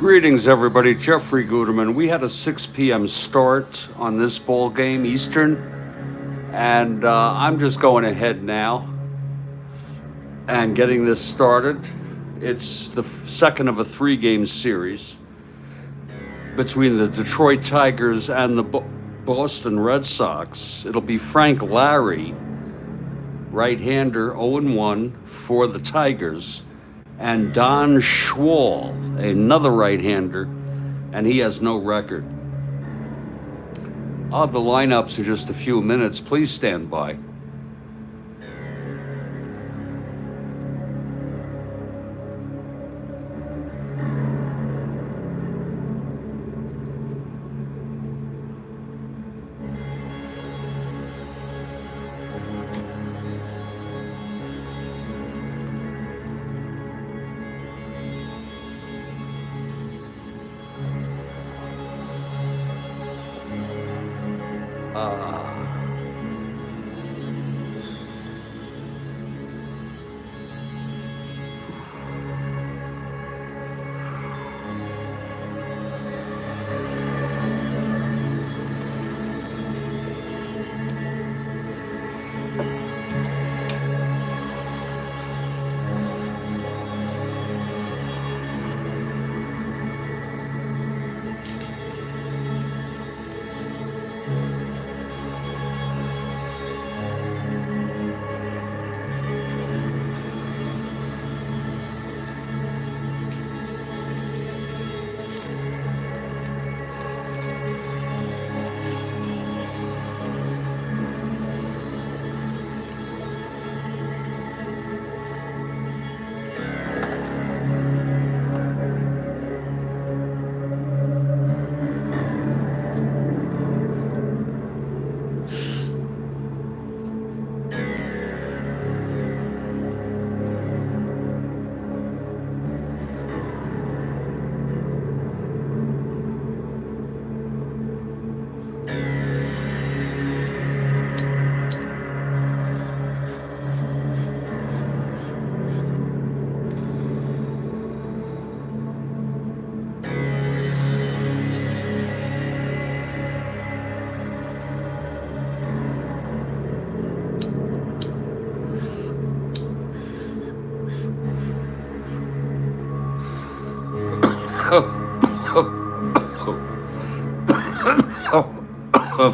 Greetings, everybody. Jeffrey Guterman. We had a 6 p.m. start on this ball game, Eastern, and I'm just going ahead now and getting this started. It's the second of a 3-game series between the Detroit Tigers and the Boston Red Sox. It'll be Frank Lary, right-hander, 0-1 for the Tigers, and Don Schwall, another right-hander, and he has no record. I'll have the lineups in just a few minutes. Please stand by.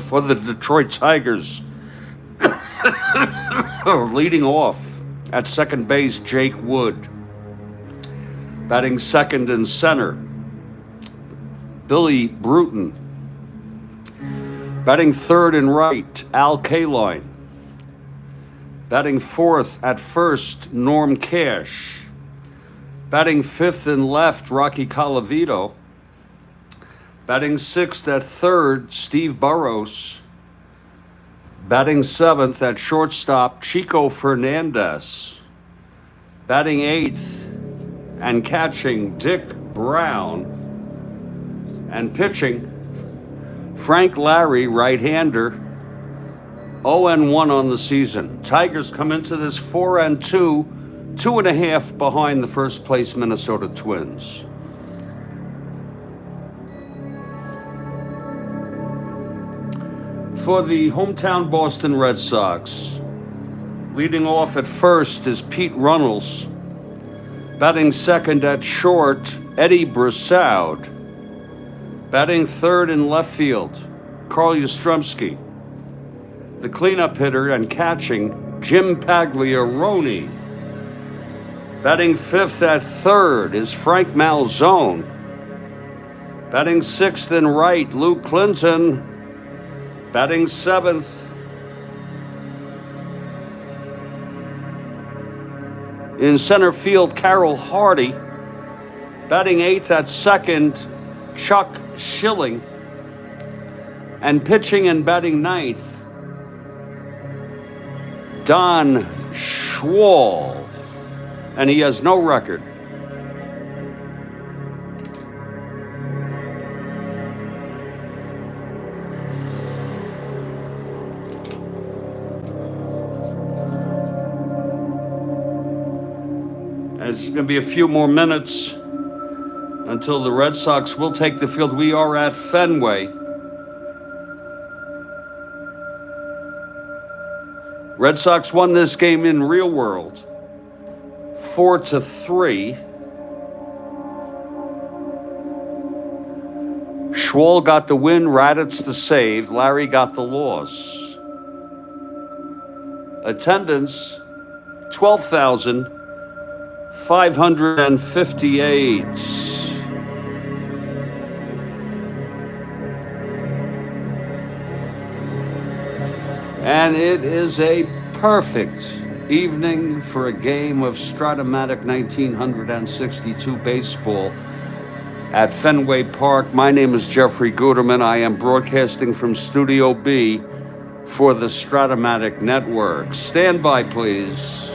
For the Detroit Tigers, leading off at second base, Jake Wood. Batting second and center, Billy Bruton. Batting third and right, Al Kaline. Batting fourth at first, Norm Cash. Batting fifth and left, Rocky Colavito. Batting sixth at third, Steve Burrows. Batting seventh at shortstop, Chico Fernandez. Batting eighth and catching, Dick Brown. And pitching, Frank Lary, right-hander, 0-1 on the season. Tigers come into this 4-2, 2.5 behind the first place Minnesota Twins. For the hometown Boston Red Sox, leading off at first is Pete Runnels. Batting second at short, Eddie Brissoud. Batting third in left field, Carl Yastrzemski. The cleanup hitter and catching, Jim Pagliarone. Batting fifth at third is Frank Malzone. Batting sixth in right, Lou Clinton. Batting seventh, in center field, Carroll Hardy. Batting eighth at second, Chuck Schilling. And pitching and batting ninth, Don Schwall. And he has no record. It's going to be a few more minutes until the Red Sox will take the field. We are at Fenway. Red Sox won this game in real world 4-3. Schwall got the win, Raditz the save, Lary got the loss. Attendance, 12,558. And it is a perfect evening for a game of Strat-O-Matic 1962 baseball at Fenway Park. My name is Jeffrey Guterman. I am broadcasting from Studio B for the Strat-O-Matic Network. Stand by, please.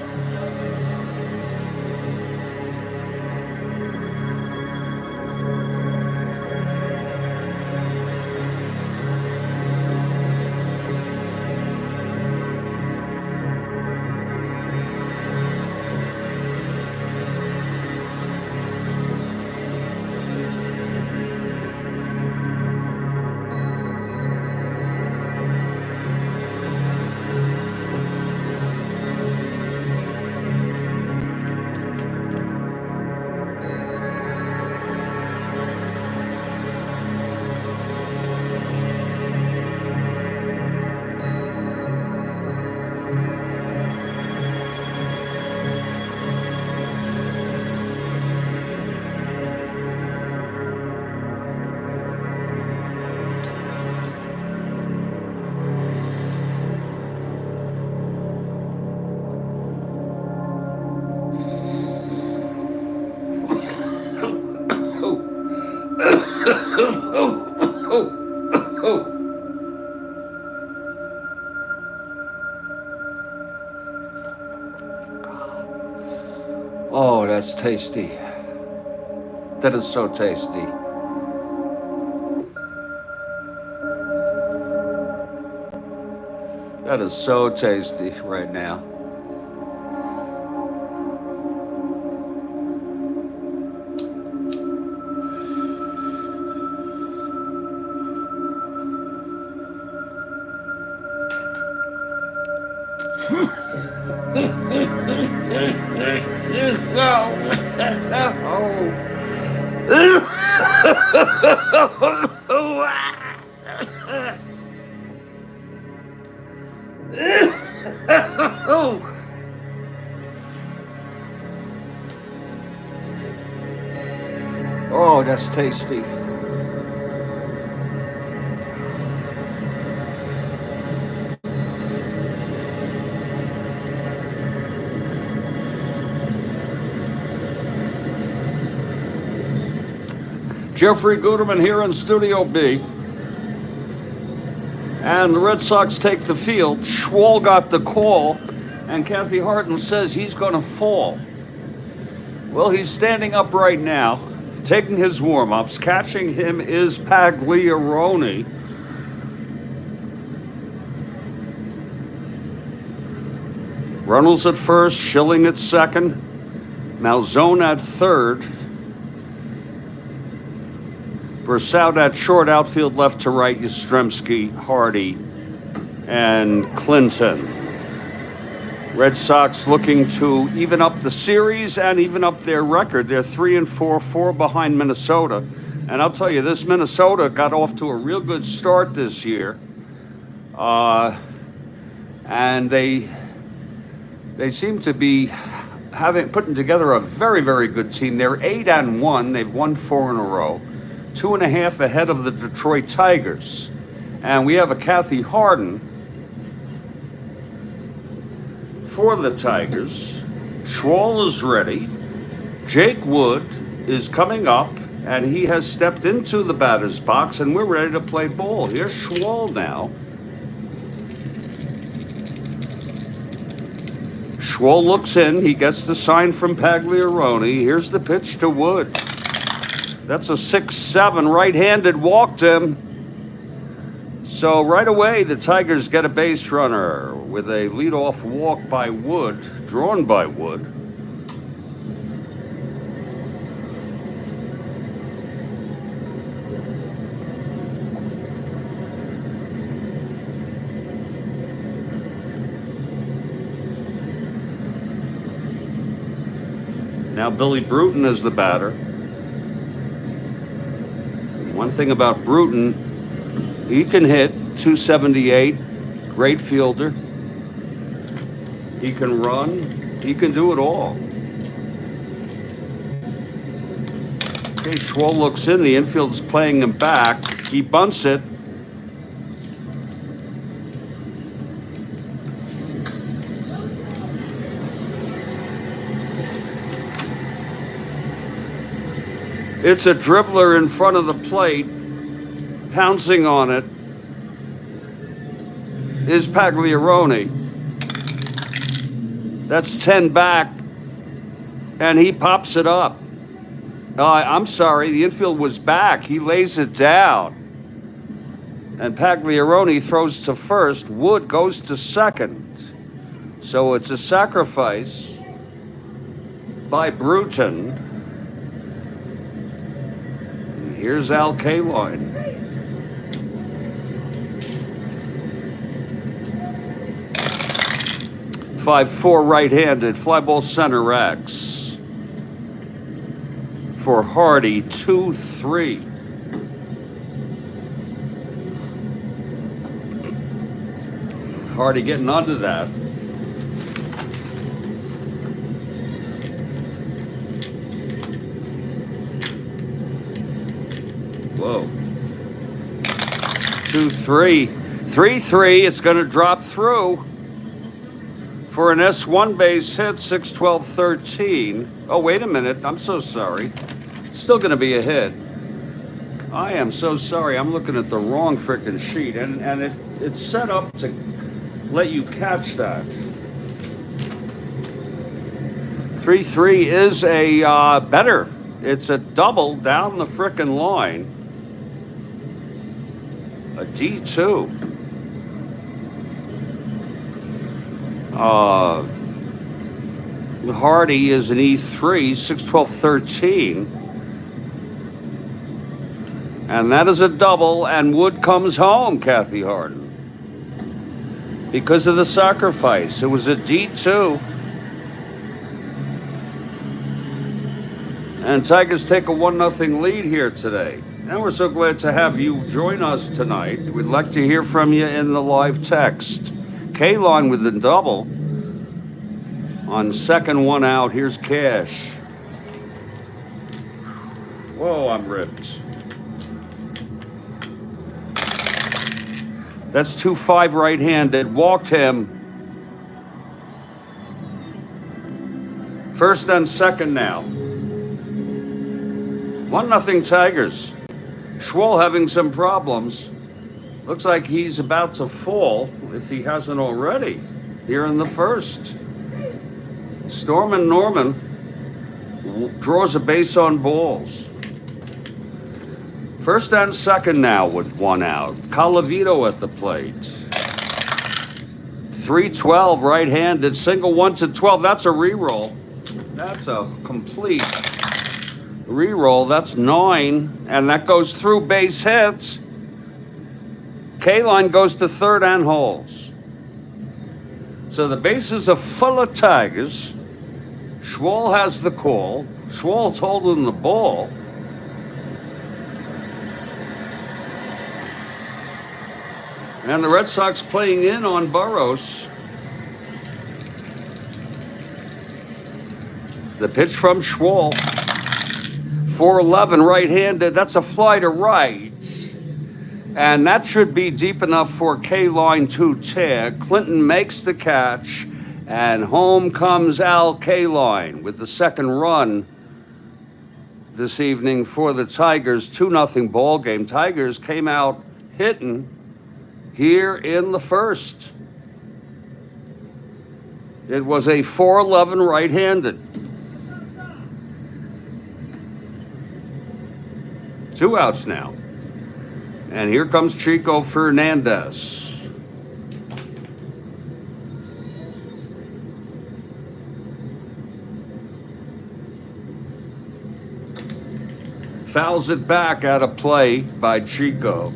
Oh, that's tasty. That is so tasty. That is so tasty right now. Oh, that's tasty. Jeffrey Guterman here in Studio B. And the Red Sox take the field. Schwall got the call, and Kathy Harden says he's going to fall. Well, he's standing up right now, taking his warm-ups. Catching him is Pagliarone. Runnels at first, Schilling at second, Malzone at third, Brossout at short, outfield left to right, Yastrzemski, Hardy, and Clinton. Red Sox looking to even up the series and even up their record. They're 3-4, 4 behind Minnesota. And I'll tell you, this Minnesota got off to a real good start this year. And they seem to be putting together a very, very good team. They're 8-1. They've won 4 in a row. 2.5 ahead of the Detroit Tigers. And we have a Kathy Harden for the Tigers. Schwall is ready. Jake Wood is coming up, and he has stepped into the batter's box, and we're ready to play ball. Here's Schwall now. Schwall looks in. He gets the sign from Pagliarone. Here's the pitch to Wood. That's a 6-7, right-handed, walked him. So right away, the Tigers get a base runner with a leadoff walk by Wood, drawn by Wood. Now Billy Bruton is the batter. One thing about Bruton, he can hit 278, great fielder. He can run, he can do it all. Okay, Schwall looks in, the infield's playing him back. He bunts it. It's a dribbler in front of the plate, pouncing on it is Pagliarone. That's 10 back, and he pops it up. I'm sorry, the infield was back. He lays it down. And Pagliarone throws to first. Wood goes to second. So it's a sacrifice by Bruton. And here's Al Kaline. .54 right-handed, fly ball center X. For Hardy, 2-3. Hardy getting onto that. Whoa. 2-3. 3-3. It's going to drop through for an S1 base hit, 6-12-13. Oh, wait a minute. I'm so sorry. Still going to be a hit. I am so sorry. I'm looking at the wrong frickin' sheet, and it's set up to let you catch that. 3-3 is a better. It's a double down the frickin' line. A D2. Hardy is an E3, 6-12-13. And that is a double, and Wood comes home, Kathy Harden. Because of the sacrifice. It was a D2. And Tigers take a 1-0 lead here today. And we're so glad to have you join us tonight. We'd like to hear from you in the live text. Kaline with the double. On second one out, here's Cash. Whoa, I'm ripped. That's 2-5 right-handed. Walked him. First and second now. 1-0 Tigers. Schwall having some problems. Looks like he's about to fall, if he hasn't already, here in the first. Stormin' Norman draws a base on balls. First and second now with one out. Colavito at the plate. 3-12 right-handed, single 1-12. That's a re-roll. That's a complete re-roll. That's 9, and that goes through base hits. Kaline goes to third and holds. So the bases are full of Tigers. Schwall has the call. Schwall's holding the ball. And the Red Sox playing in on Burrows. The pitch from Schwall. 4-11 right-handed. That's a fly to right. And that should be deep enough for Kaline to tag. Clinton makes the catch. And home comes Al Kaline with the second run this evening for the Tigers. 2-0 ball game. Tigers came out hitting here in the first. It was a 4-11 right-handed. 2 outs now. And here comes Chico Fernandez. Fouls it back out of play by Chico.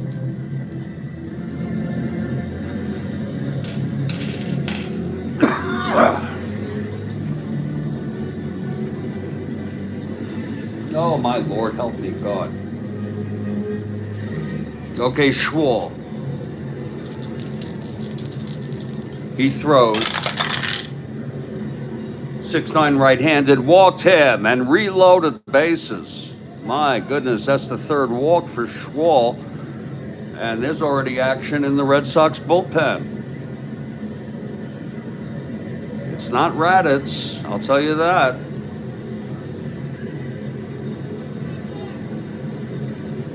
Lord, help me, God. Okay, Schwall. He throws. 6'9" right-handed, walked him and reloaded the bases. My goodness, that's the third walk for Schwall. And there's already action in the Red Sox bullpen. It's not Raditz, I'll tell you that.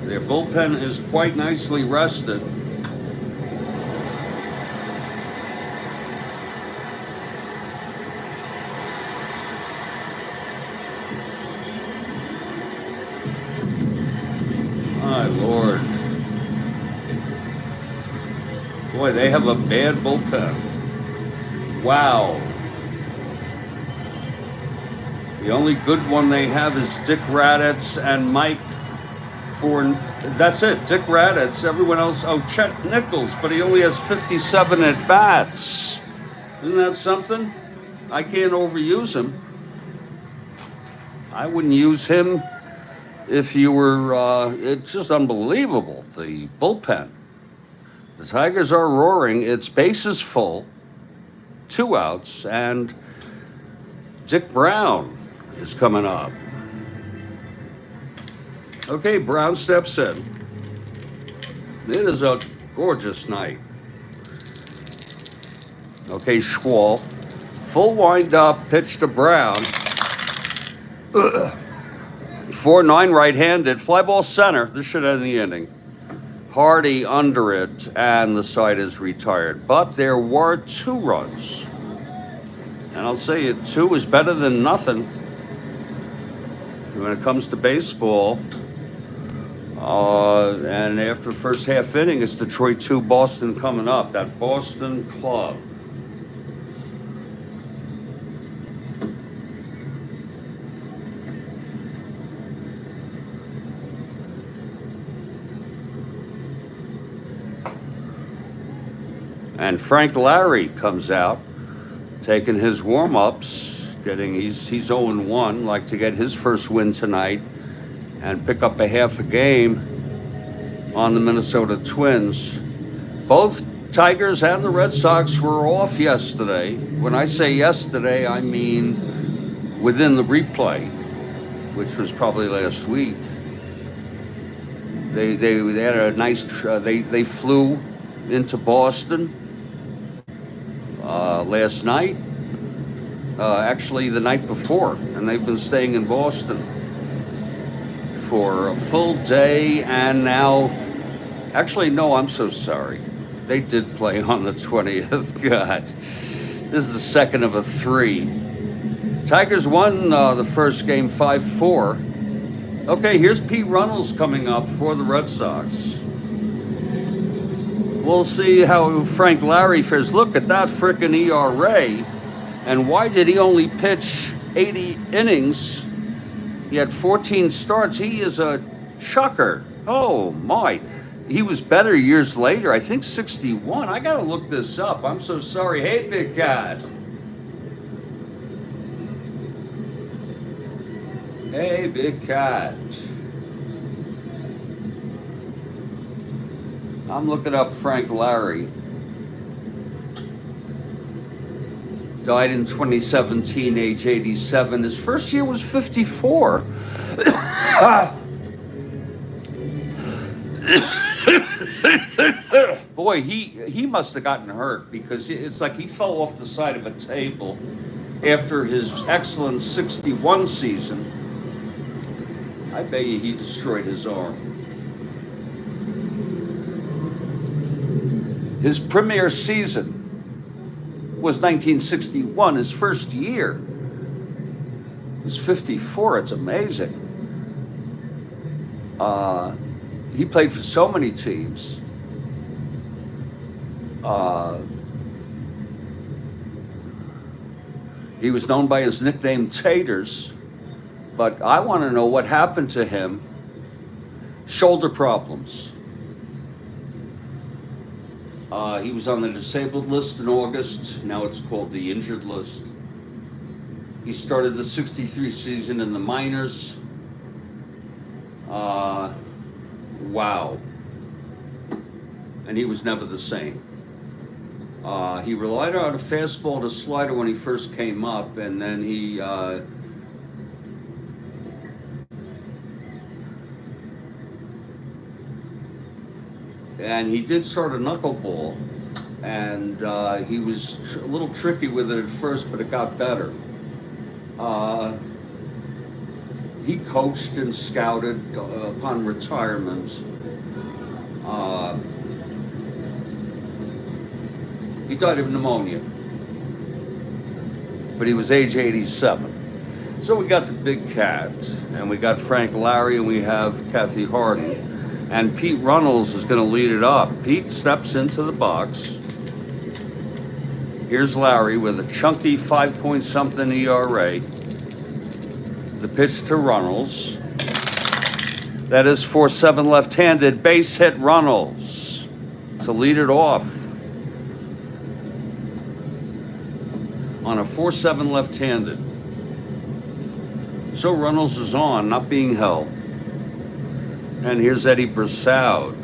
Their bullpen is quite nicely rested. My Lord. Boy, they have a bad bullpen. Wow. The only good one they have is Dick Raditz and Mike that's it, Dick Raditz. Everyone else, Chet Nichols, but he only has 57 at-bats. Isn't that something? I can't overuse him. I wouldn't use him if you were, it's just unbelievable, the bullpen. The Tigers are roaring. It's bases full, 2 outs, and Dick Brown is coming up. Okay, Brown steps in. It is a gorgeous night. Okay, Schwall. Full wind-up pitch to Brown. 4-9 right-handed. Fly ball center. This should end the inning. Hardy under it, and the side is retired. But there were 2 runs. And I'll say it, 2 is better than nothing when it comes to baseball. And after the first half inning, it's Detroit 2, Boston coming up. That Boston club. And Frank Lary comes out, taking his warm-ups, he's 0-1, like to get his first win tonight and pick up a half a game on the Minnesota Twins. Both Tigers and the Red Sox were off yesterday. When I say yesterday, I mean within the replay, which was probably last week. They had a nice, they flew into Boston last night, actually the night before, and they've been staying in Boston for a full day, and now, actually, no, I'm so sorry. They did play on the 20th. God, this is the second of a 3. Tigers won the first game 5-4. Okay, here's Pete Runnels coming up for the Red Sox. We'll see how Frank Lary fares. Look at that frickin' ERA. And why did he only pitch 80 innings? He had 14 starts. He is a chucker. Oh, my. He was better years later. I think 61. I got to look this up. I'm so sorry. Hey, Big Cat. Hey, Big Cat. I'm looking up Frank Lary. Died in 2017, age 87. His first year was 54. Boy, he must have gotten hurt, because it's like he fell off the side of a table after his excellent 61 season. I bet you he destroyed his arm. His premier season was 1961, his first year. He was 54, it's amazing. He played for so many teams. He was known by his nickname Taters, but I want to know what happened to him. Shoulder problems. He was on the disabled list in August. Now it's called the injured list. He started the 63 season in the minors. Wow. And he was never the same. He relied on a fastball to slider when he first came up, and then he did start a knuckleball, and he was a little tricky with it at first, but it got better. He coached and scouted upon retirement. He died of pneumonia, but he was age 87. So we got the big cat, and we got Frank Lary, and we have Kathy Hardy. And Pete Runnels is going to lead it up. Pete steps into the box. Here's Lary with a chunky 5-point-something ERA. The pitch to Runnels. That is 4-7 left-handed. Base hit Runnels to lead it off. On a 4-7 left-handed. So Runnels is on, not being held. And here's Eddie Brissoud.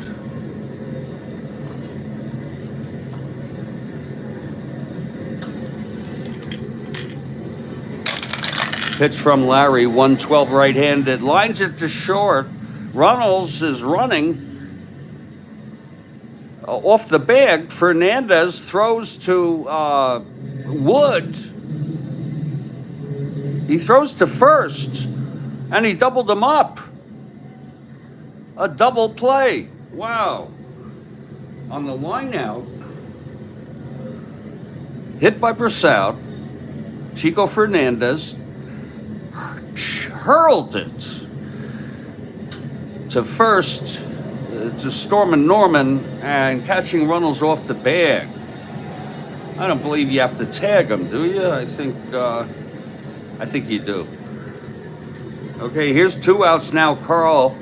Pitch from Lary, 112 right-handed. Lines it to short. Runnels is running off the bag. Fernandez throws to Wood. He throws to first, and he doubled him up. A double play. Wow. On the line out, hit by Brissoud. Chico Fernandez hurled it to first, to Stormin Norman, and catching Runnels off the bag. I don't believe you have to tag him, do you? I think you do. Okay, here's 2 outs now. Carl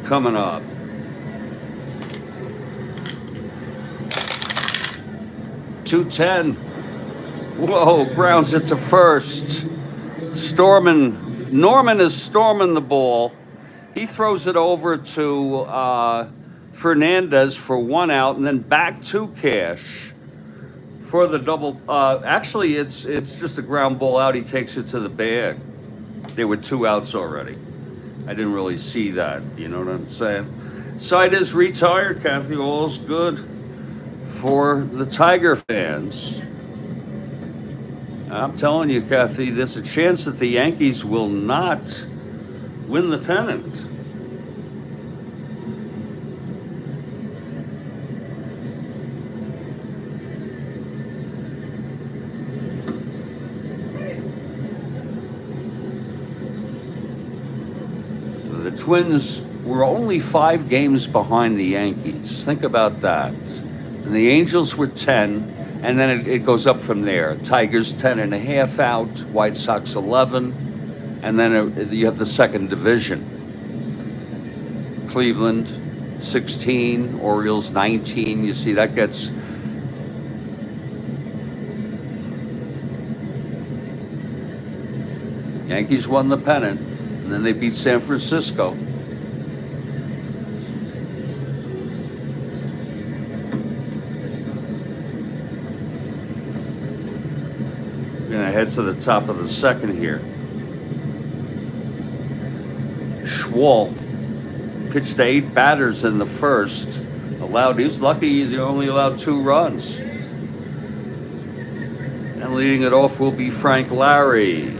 coming up. .210. Whoa, grounds it to first. Norman is storming the ball. He throws it over to Fernandez for 1 out, and then back to Cash for the double. Actually, it's just a ground ball out. He takes it to the bag. There were 2 outs already. I didn't really see that. You know what I'm saying? Side is retired, Kathy. All's good for the Tiger fans. I'm telling you, Kathy, there's a chance that the Yankees will not win the pennant. The Twins were only 5 games behind the Yankees. Think about that. And the Angels were 10. And then it goes up from there. Tigers 10.5 out, White Sox 11, and then you have the second division. Cleveland 16, Orioles 19. You see that gets Yankees won the pennant, and then they beat San Francisco. Gonna head to the top of the second here. Schwall pitched to 8 batters in the first. He was lucky he only allowed 2 runs. And leading it off will be Frank Lary.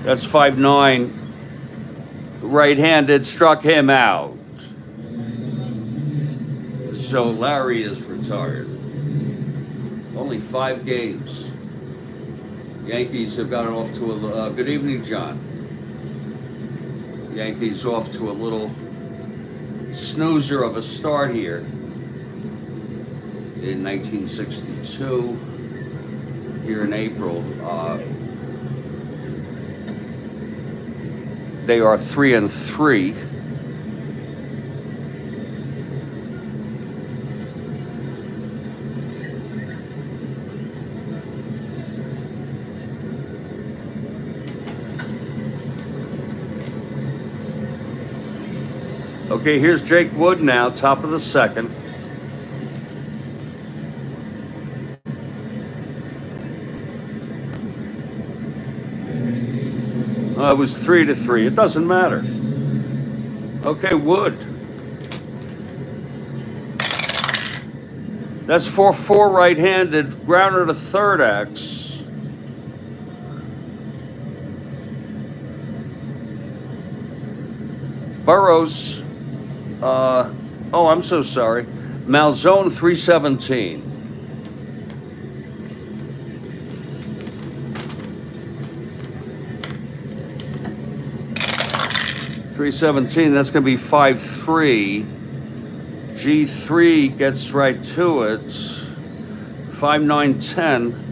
That's 5-9. Right-handed, struck him out. So Lary is retired. Only 5 games. Yankees have gotten off to a good evening, John. Yankees off to a little snoozer of a start here in 1962. Here in April, they are 3-3. Okay, here's Jake Wood now, top of the second. It was 3-3. It doesn't matter. Okay, Wood. That's 4-4 right-handed, grounder to third X. Burrows. Oh, I'm so sorry. Malzone 317. That's going to be 5-3. G3 gets right to it. 5-9-10.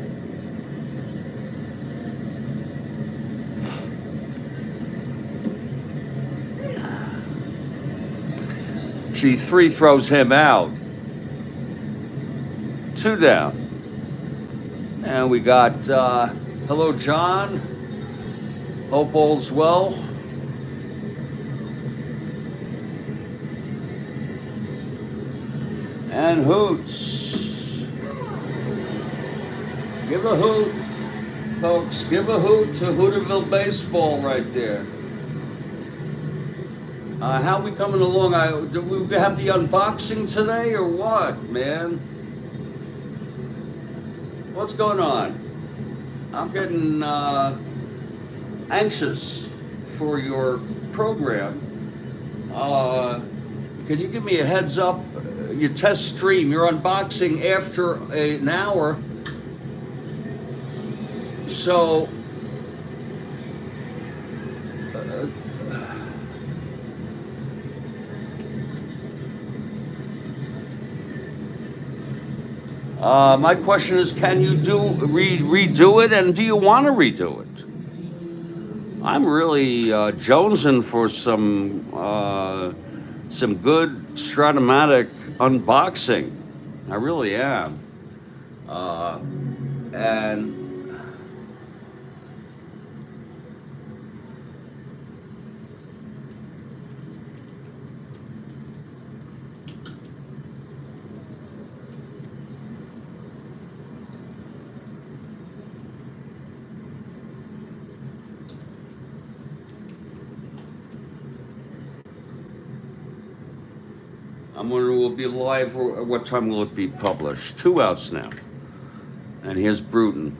G3 throws him out. 2 down. And we got, hello, John. Hope all's well. And Hoots. Give a hoot, folks. Give a hoot to Hooterville Baseball right there. How we coming along? Do we have the unboxing today or what, man? What's going on? I'm getting anxious for your program. Can you give me a heads up? You test stream, your unboxing after an hour. So, my question is, can you redo it, and do you want to redo it? I'm really jonesing for some good Strat-O-Matic unboxing. I really am. And I'm wondering, will it be live, or what time will it be published? 2 outs now. And here's Bruton.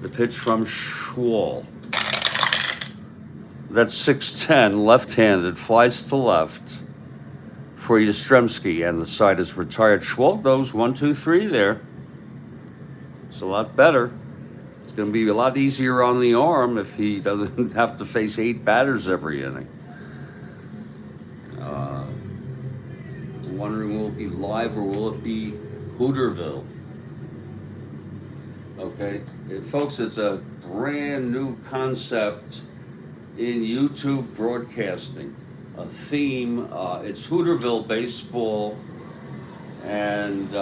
The pitch from Schwall. That's 6-10, left-handed, flies to left for Yastrzemski, and the side is retired. Schwall goes 1-2-3 there. It's a lot better. It's going to be a lot easier on the arm if he doesn't have to face 8 batters every inning. I'm wondering, will it be live or will it be Hooterville? Okay, folks, it's a brand new concept in YouTube broadcasting. A theme, it's Hooterville Baseball, and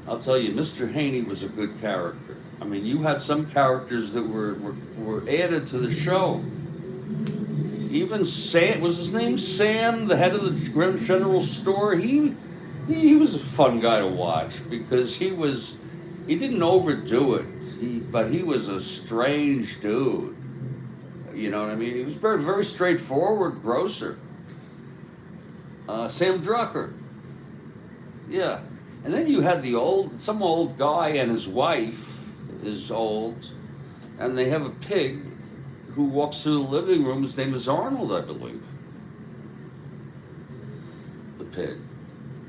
I'll tell you, Mr. Haney was a good character. I mean, you had some characters that were added to the show. Even Sam, was his name Sam, the head of the general store? He was a fun guy to watch because he didn't overdo it, but he was a strange dude. You know what I mean? He was very, very straightforward grocer. Sam Drucker. Yeah. And then you had some old guy, and his wife is old, and they have a pig who walks through the living room. His name is Arnold, I believe. The pig.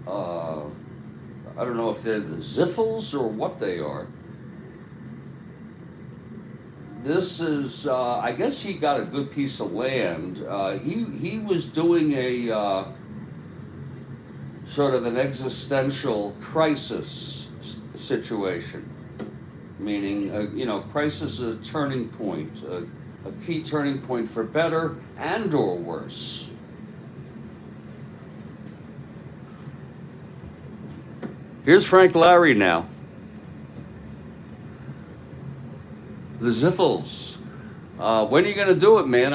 I don't know if they're the Ziffels or what they are. This is, I guess he got a good piece of land. He was doing a sort of an existential crisis situation, meaning, crisis is a turning point, a key turning point for better and or worse. Here's Frank Lary now. The Ziffles. When are you gonna do it, man?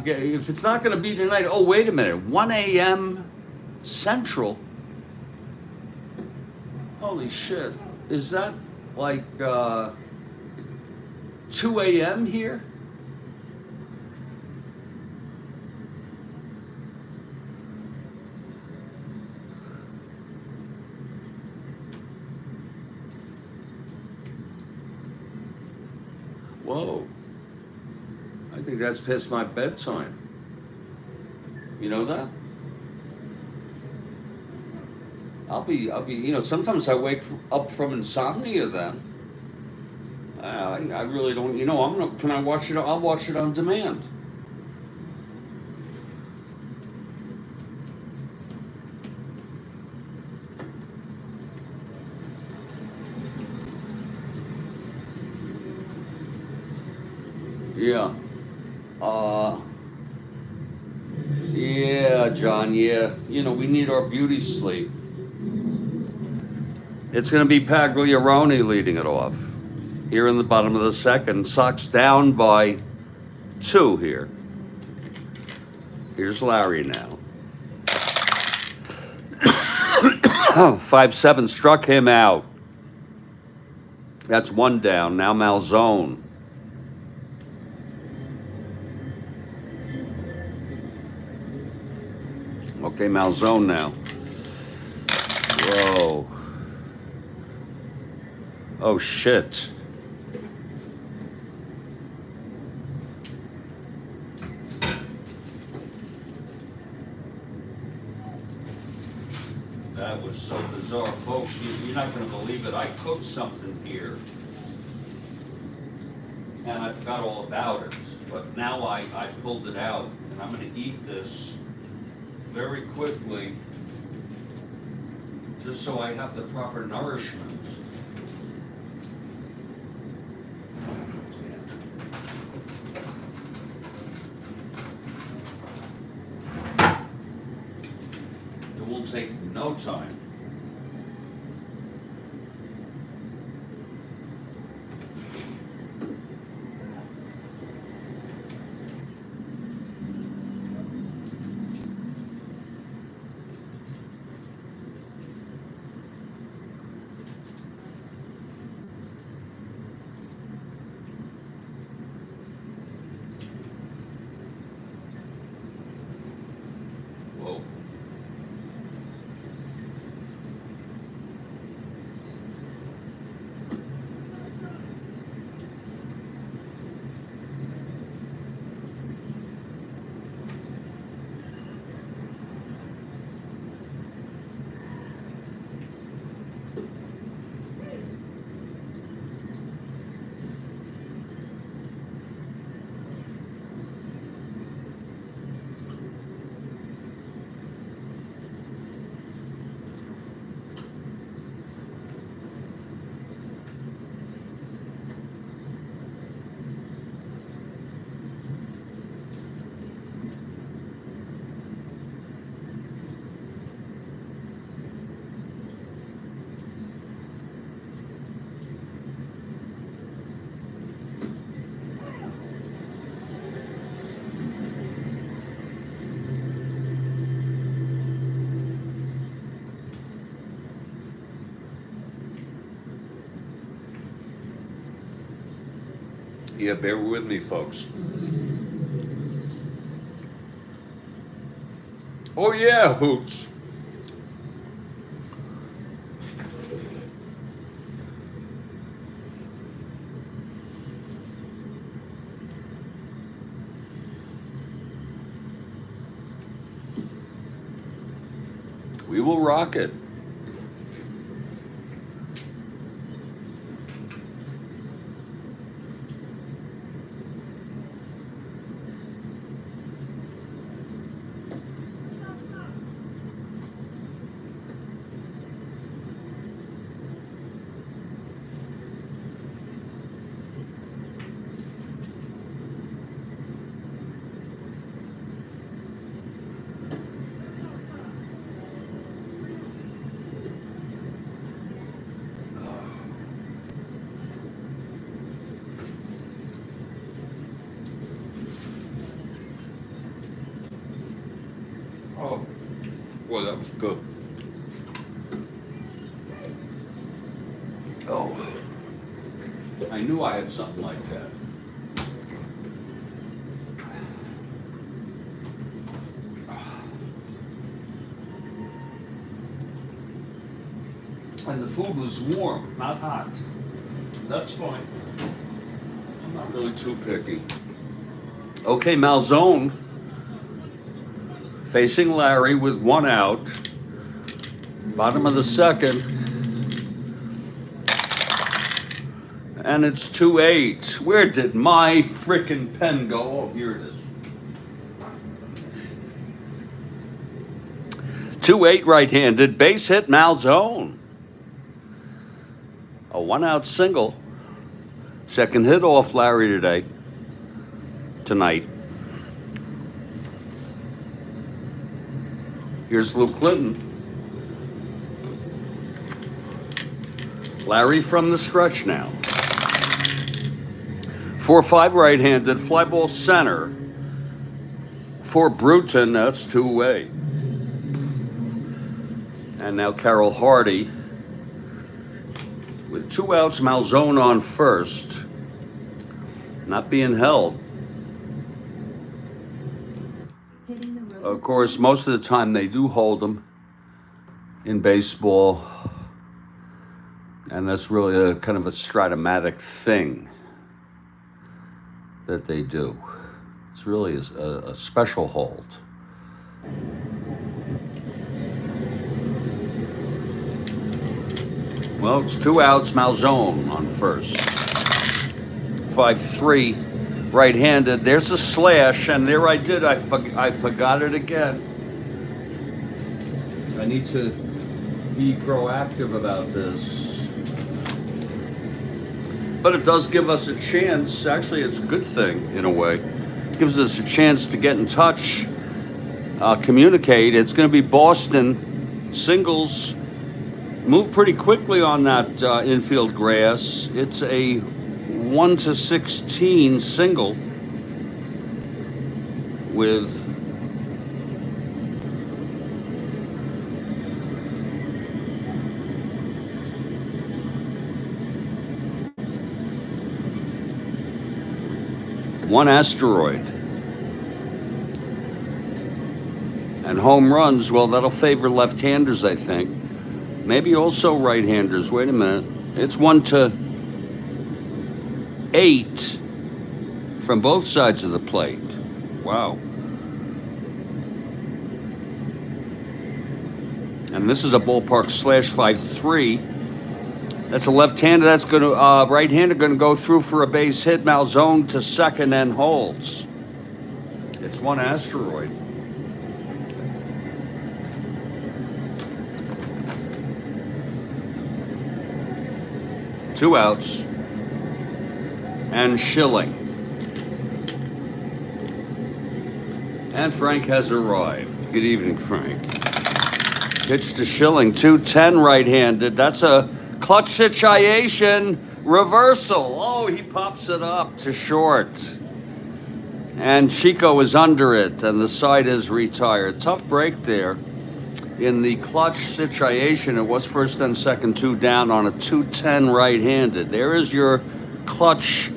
If it's not gonna be tonight. Oh, wait a minute. 1 a.m. Central. Holy shit! Is that like 2 a.m. here? Whoa! I think that's past my bedtime. You know that? I'll be, sometimes I wake up from insomnia then. I really don't, can I watch it? I'll watch it on demand. Yeah. Yeah, John, yeah. We need our beauty sleep. It's going to be Pagliarone leading it off. Here in the bottom of the second. Sox down by 2 here. Here's Lary now. 5-7 struck him out. That's 1 down. Now Malzone. Okay, Malzone now. Whoa. Oh, shit. That was so bizarre. Folks, you're not going to believe it. I cooked something here. And I forgot all about it. But now I pulled it out. And I'm going to eat this very quickly. Just so I have the proper nourishment. It will take no time. Yeah, bear with me, folks. Oh yeah, Hooch. We will rock it. Boy, that was good. Oh, I knew I had something like that. And the food was warm, not hot. That's fine. I'm not really too picky. Okay, Malzone facing Lary with 1 out. Bottom of the second. And it's 2-8. Where did my frickin' pen go? Oh, here it is. 2-8 right-handed, base hit Malzone. A 1-out single. Second hit off Lary tonight. Here's Luke Clinton. Lary from the stretch now. 4-5 right-handed, fly ball center. For Bruton, that's 2-away. And now Carroll Hardy. With 2 outs, Malzone on first. Not being held. Of course, most of the time they do hold them in baseball. And that's really a kind of a Strat-O-Matic thing that they do. It's really a special hold. Well, it's 2 outs, Malzone on first. 5-3, right-handed. There's a slash, and there I did. I forgot it again. I need to be proactive about this. But it does give us a chance. Actually, it's a good thing in a way. It gives us a chance to get in touch, communicate. It's going to be Boston singles. Move pretty quickly on that infield grass. It's a 1-16 single with one asteroid. And home runs, well, that'll favor left-handers, I think. Maybe also right-handers. Wait a minute. It's 1-8 from both sides of the plate. Wow. And this is a ballpark slash 5-3. That's a left-hander. That's going to right-hander going to go through for a base hit. Malzone to second and holds. It's one asteroid. Two outs. And Schilling. And Frank has arrived. Good evening, Frank. Pitch to Schilling. 2-10 right-handed. That's a clutch situation. Reversal. Oh, he pops it up to short. And Chico is under it, and the side is retired. Tough break there. In the clutch situation, it was first and second, two down on a 2-10 right-handed. There is your clutch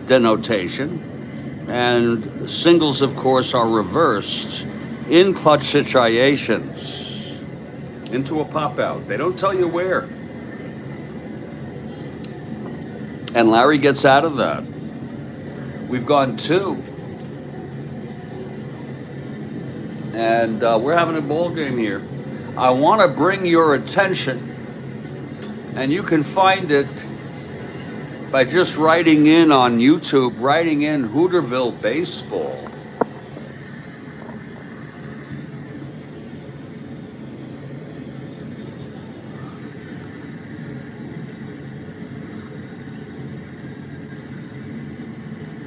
denotation. And singles, of course, are reversed in clutch situations into a pop-out. They don't tell you where. And Lary gets out of that. We've gone two. And we're having a ball game here. I want to bring your attention, and you can find it by just writing in on YouTube, writing in Hooterville Baseball.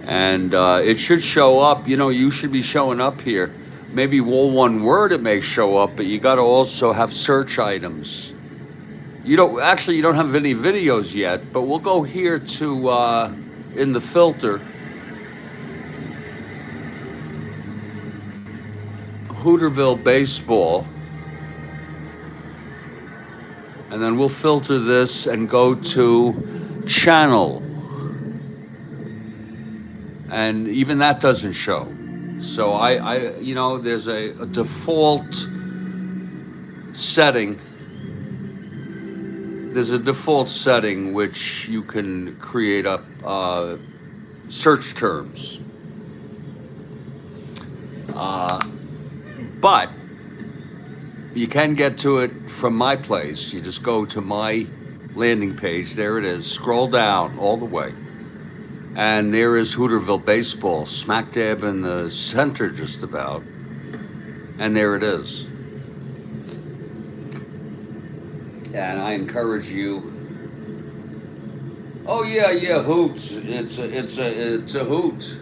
And it should show up. You know, you should be showing up here. Maybe all one word it may show up, but you got to also have search items. You don't have any videos yet, but we'll go here to in the filter. Hooterville baseball, and then we'll filter this and go to channel, and even that doesn't show. So there's a default setting. There's a default setting which you can create up search terms. But you can get to it from my place. You just go to my landing page. There it is. Scroll down all the way. And there is Hooterville baseball, smack dab in the center just about. And there it is. And I encourage you. Oh yeah, Hoots. It's a hoot.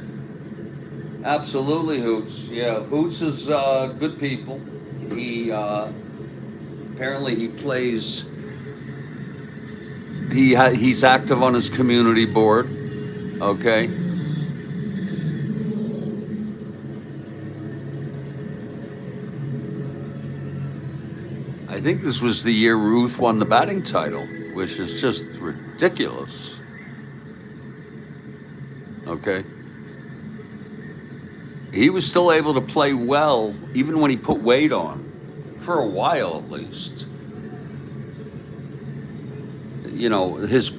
Absolutely, Hoots. Yeah, Hoots is good people. He apparently he plays. He's active on his community board. Okay. I think this was the year Ruth won the batting title, which is just ridiculous. Okay. He was still able to play well, even when he put weight on, for a while at least. You know, his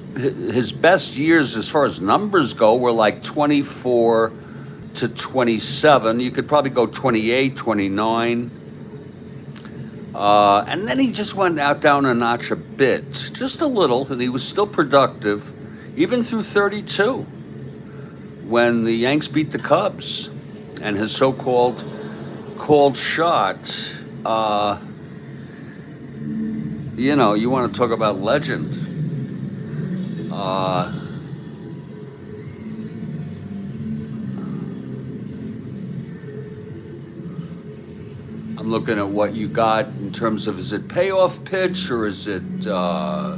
best years as far as numbers go were like 24 to 27. You could probably go 28, 29. And then he just went out down a notch a bit, just a little, and he was still productive, even through 32, when the Yanks beat the Cubs. And his so-called called shot, you want to talk about legend. I'm looking at what you got in terms of, is it payoff pitch or is it,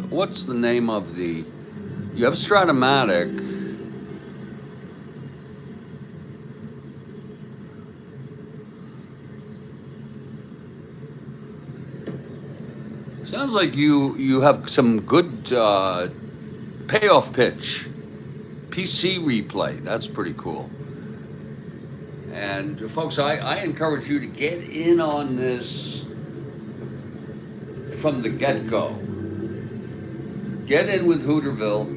what's the name of the, you have Strat-O-Matic. Sounds like you have some good payoff pitch, PC replay. That's pretty cool. And folks, I encourage you to get in on this from the get-go. Get in with Hooterville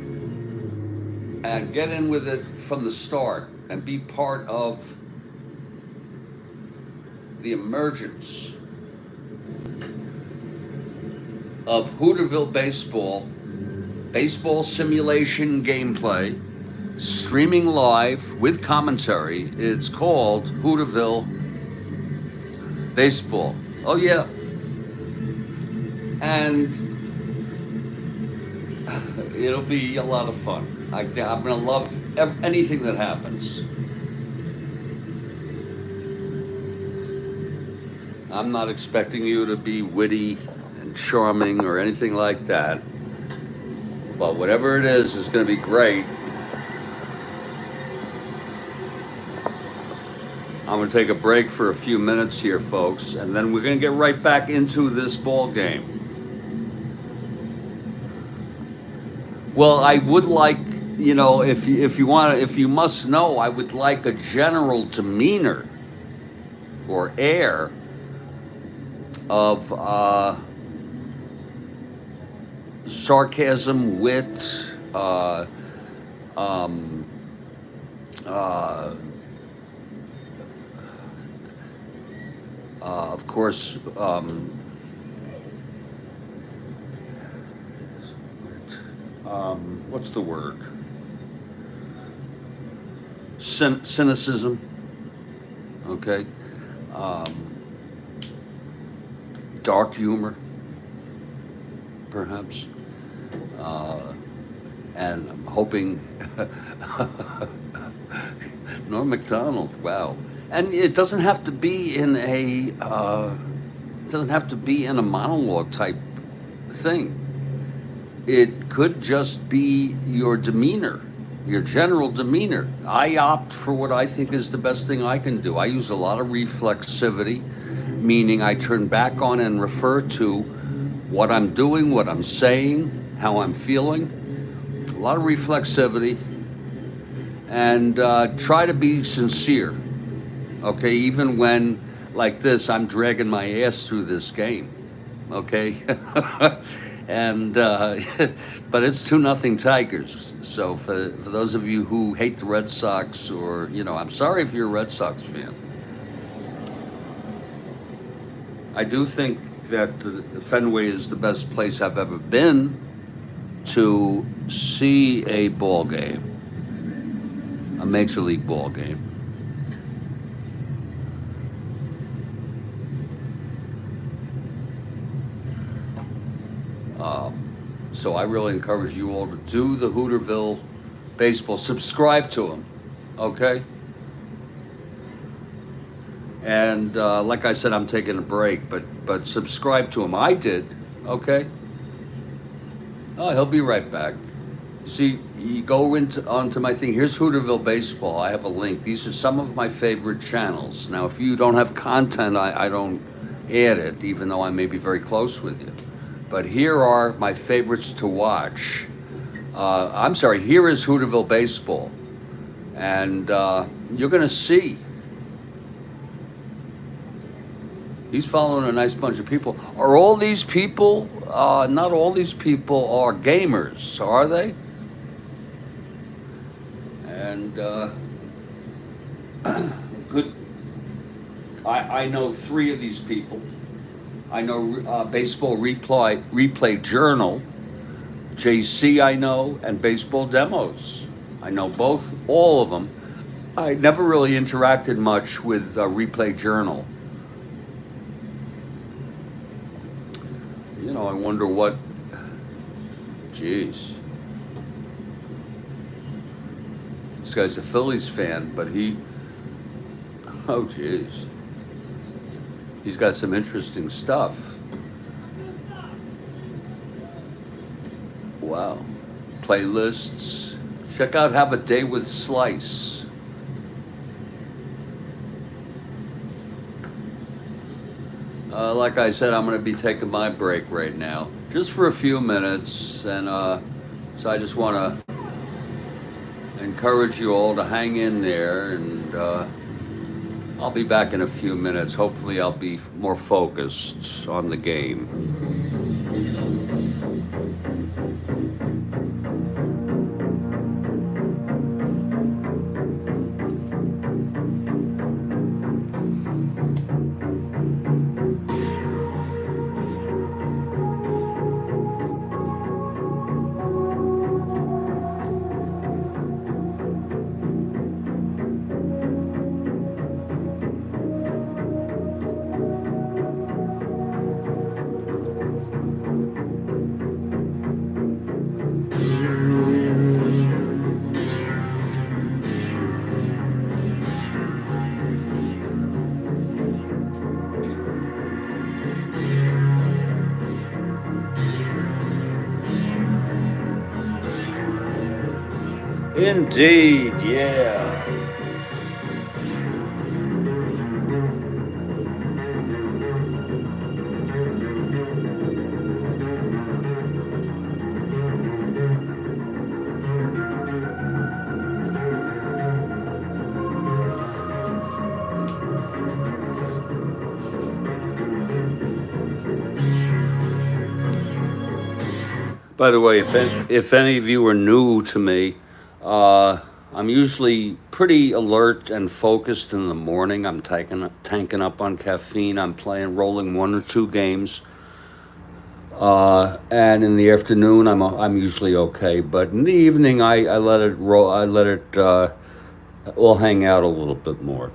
and get in with it from the start and be part of the emergence of Hooterville baseball simulation gameplay, streaming live with commentary. It's called Hooterville Baseball. Oh yeah. And it'll be a lot of fun. I'm gonna love anything that happens. I'm not expecting you to be witty and charming or anything like that. But whatever it is going to be great. I'm going to take a break for a few minutes here, folks, and then we're going to get right back into this ball game. Well, I would like, if you must know, I would like a general demeanor or air of sarcasm, wit, of course, what's the word? Cynicism. Okay. Dark humor, perhaps. And I'm hoping Norm Macdonald. Wow. And it doesn't have to be in a monologue type thing. It could just be your demeanor, your general demeanor. I opt for what I think is the best thing I can do. I use a lot of reflexivity, meaning I turn back on and refer to what I'm doing, what I'm saying, how I'm feeling. A lot of reflexivity, and try to be sincere. Okay, even when, like this, I'm dragging my ass through this game. Okay, and but it's 2-0 Tigers. So for those of you who hate the Red Sox, or I'm sorry if you're a Red Sox fan. I do think that Fenway is the best place I've ever been to see a ball game, a major league ball game. So I really encourage you all to do the Hooterville baseball. Subscribe to them, okay? And like I said, I'm taking a break, but subscribe to him. I did, okay? Oh, he'll be right back. See, you go onto my thing. Here's Hooterville Baseball. I have a link. These are some of my favorite channels. Now, if you don't have content, I don't add it, even though I may be very close with you. But here are my favorites to watch. I'm sorry, here is Hooterville Baseball. And you're going to see. He's following a nice bunch of people. Are all these people, not all these people are gamers, are they? And good, I know 3 of these people. I know Baseball Replay Journal, JC I know, and Baseball Demos. I know all of them. I never really interacted much with Replay Journal. I wonder what, geez. This guy's a Phillies fan, but oh geez. He's got some interesting stuff. Wow. Playlists. Check out Have a Day with Slice. Like I said, I'm going to be taking my break right now, just for a few minutes, and so I just want to encourage you all to hang in there, and I'll be back in a few minutes. Hopefully I'll be more focused on the game. Indeed, yeah. By the way, if any of you are new to me, I'm usually pretty alert and focused in the morning. I'm tanking up on caffeine. I'm rolling 1 or 2 games, and in the afternoon I'm usually okay. But in the evening, I let it roll. I let it all hang out a little bit more.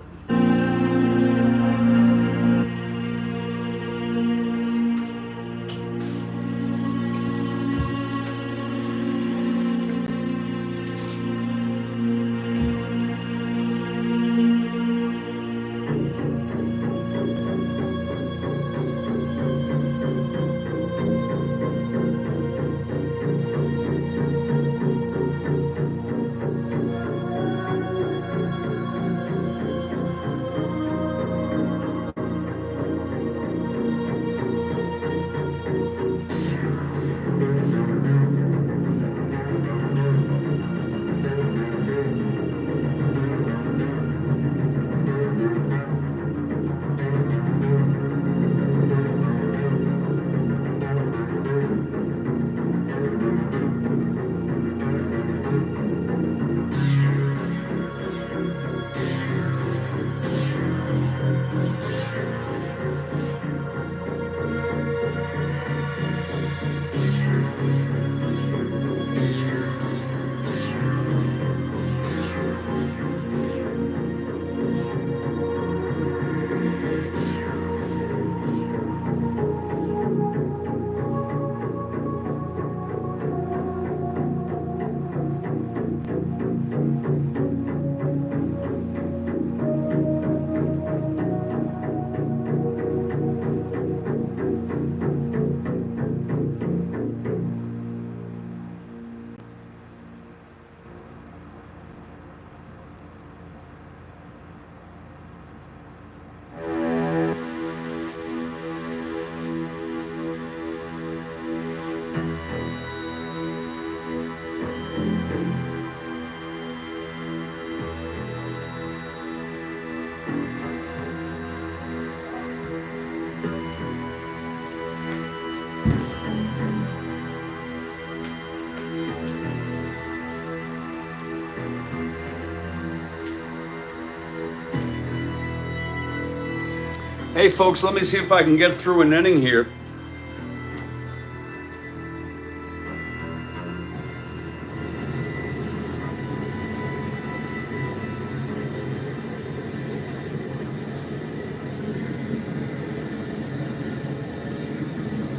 Hey folks, let me see if I can get through an inning here.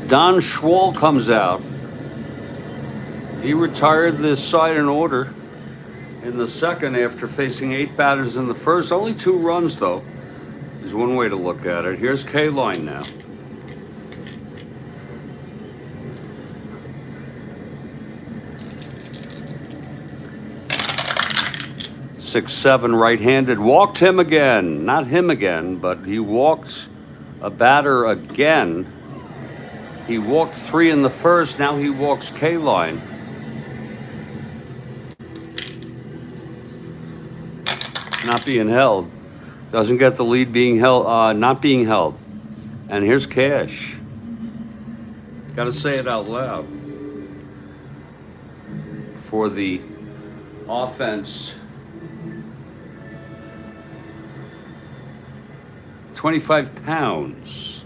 Don Schwall comes out. He retired this side in order in the second after facing 8 batters in the first. Only 2 runs though. Is one way to look at it. Here's K-Line now. Six, 7 right-handed. Walked him again. Not him again, but he walked a batter again. He walked 3 in the first. Now he walks K-Line. Not being held. Doesn't get the lead being held, not being held. And here's Cash. Got to say it out loud. For the offense. 25 pounds.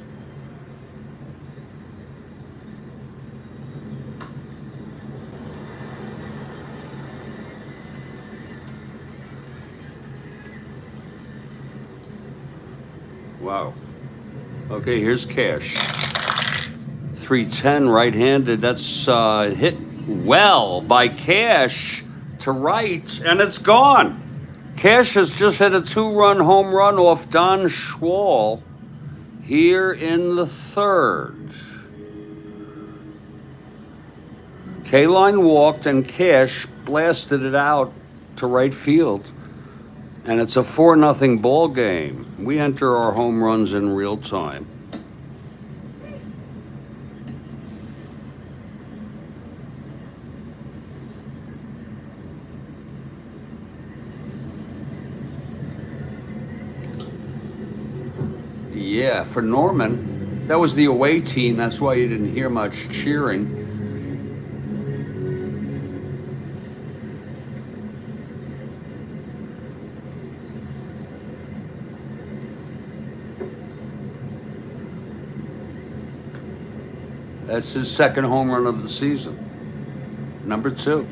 Wow. Okay, here's Cash. 310 right-handed. That's hit well by Cash to right, and it's gone. Cash has just hit a 2-run home run off Don Schwall here in the third. K-Line walked and Cash blasted it out to right field. And it's a 4-0 ball game. We enter our home runs in real time. Yeah, for Norman, that was the away team. That's why you didn't hear much cheering. That's his second home run of the season. Number 2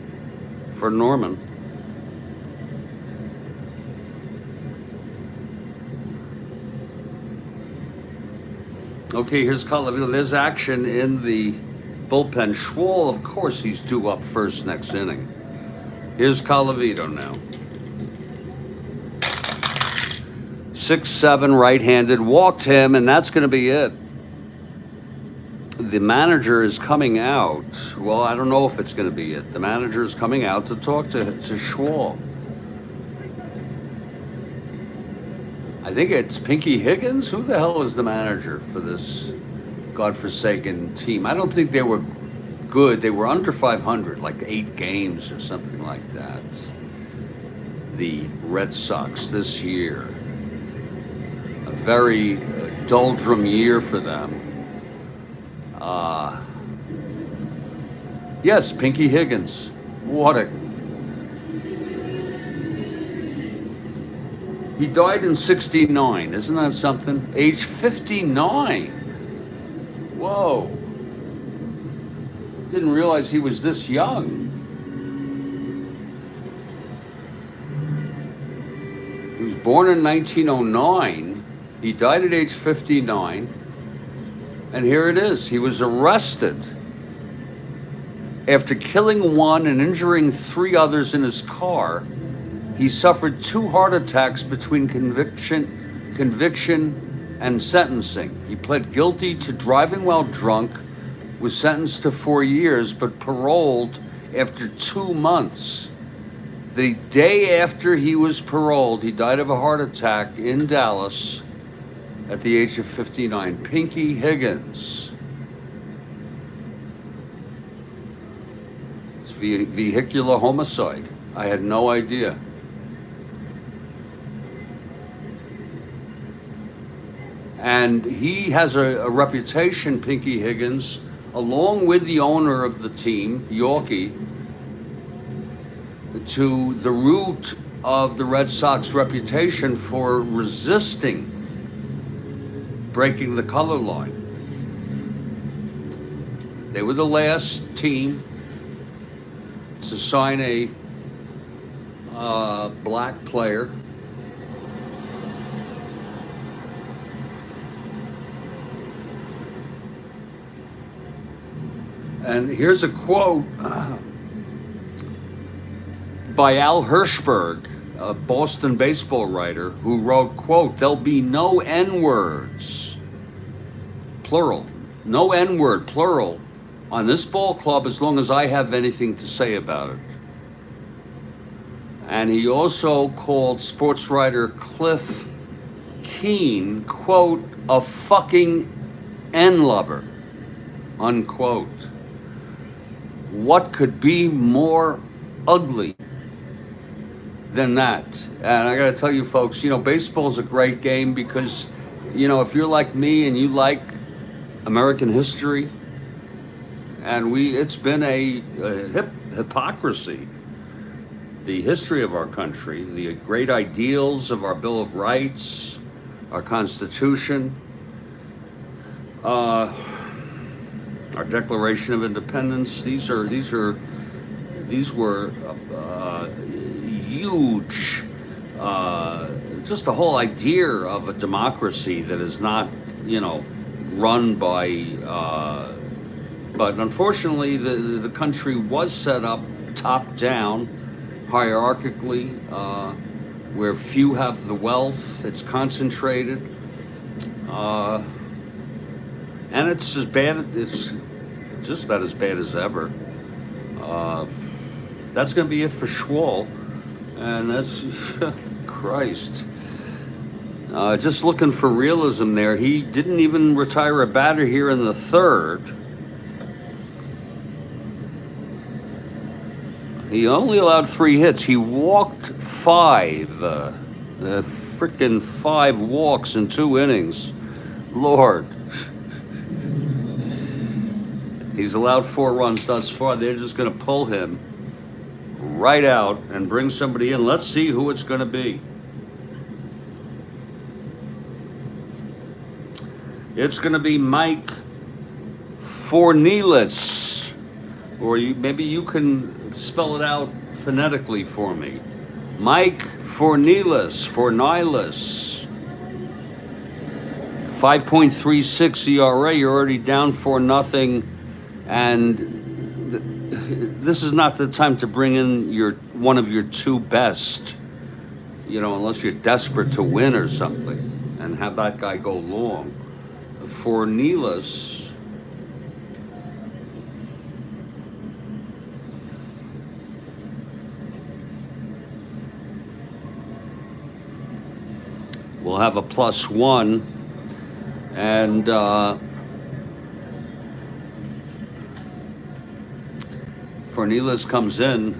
for Norman. Okay, here's Colavito. There's action in the bullpen. Schwall, of course, he's due up first next inning. Here's Colavito now. 6-7 right-handed. Walked him, and that's going to be it. The manager is coming out. Well, I don't know if it's going to be it. The manager is coming out to talk to Schwall. I think it's Pinky Higgins. Who the hell is the manager for this godforsaken team? I don't think they were good. They were under 500, like 8 games or something like that. The Red Sox this year. A very doldrum year for them. Yes, Pinky Higgins. What a... He died in 69. Isn't that something? Age 59. Whoa. Didn't realize he was this young. He was born in 1909. He died at age 59. And here it is. He was arrested after killing 1 and injuring 3 others in his car. He suffered 2 heart attacks between conviction and sentencing. He pled guilty to driving while drunk, was sentenced to 4 years, but paroled after 2 months. The day after he was paroled, he died of a heart attack in Dallas at the age of 59. Pinky Higgins. It's vehicular homicide. I had no idea. And he has a reputation, Pinky Higgins, along with the owner of the team, Yorkie, to the root of the Red Sox reputation for resisting breaking the color line. They were the last team to sign a black player. And here's a quote by Al Hirschberg, a Boston baseball writer, who wrote, quote, "There'll be no N-words, plural, no N-word, plural, on this ball club as long as I have anything to say about it." And he also called sports writer Cliff Keen, quote, "a fucking N-lover," unquote. What could be more ugly than that? And I got to tell you folks, baseball is a great game because, if you're like me and you like American history, and it's been a hypocrisy, the history of our country, the great ideals of our Bill of Rights, our Constitution, our Declaration of Independence. These were huge. Just the whole idea of a democracy that is not, run by. But unfortunately, the country was set up top down, hierarchically, where few have the wealth. It's concentrated. And it's as bad. It's just about as bad as ever. That's going to be it for Schwall, and that's Christ. Just looking for realism there. He didn't even retire a batter here in the third. He only allowed 3 hits. He walked 5. Frickin' 5 walks in 2 innings. Lord. He's allowed 4 runs thus far. They're just going to pull him right out and bring somebody in. Let's see who it's going to be. It's going to be Mike Fornielis. Or maybe you can spell it out phonetically for me. Mike Fornielis. 5.36 ERA. You're already down 4-0. And this is not the time to bring in one of your 2 best, unless you're desperate to win or something, and have that guy go long. For Neelis, we'll have a +1, and Fornielis comes in.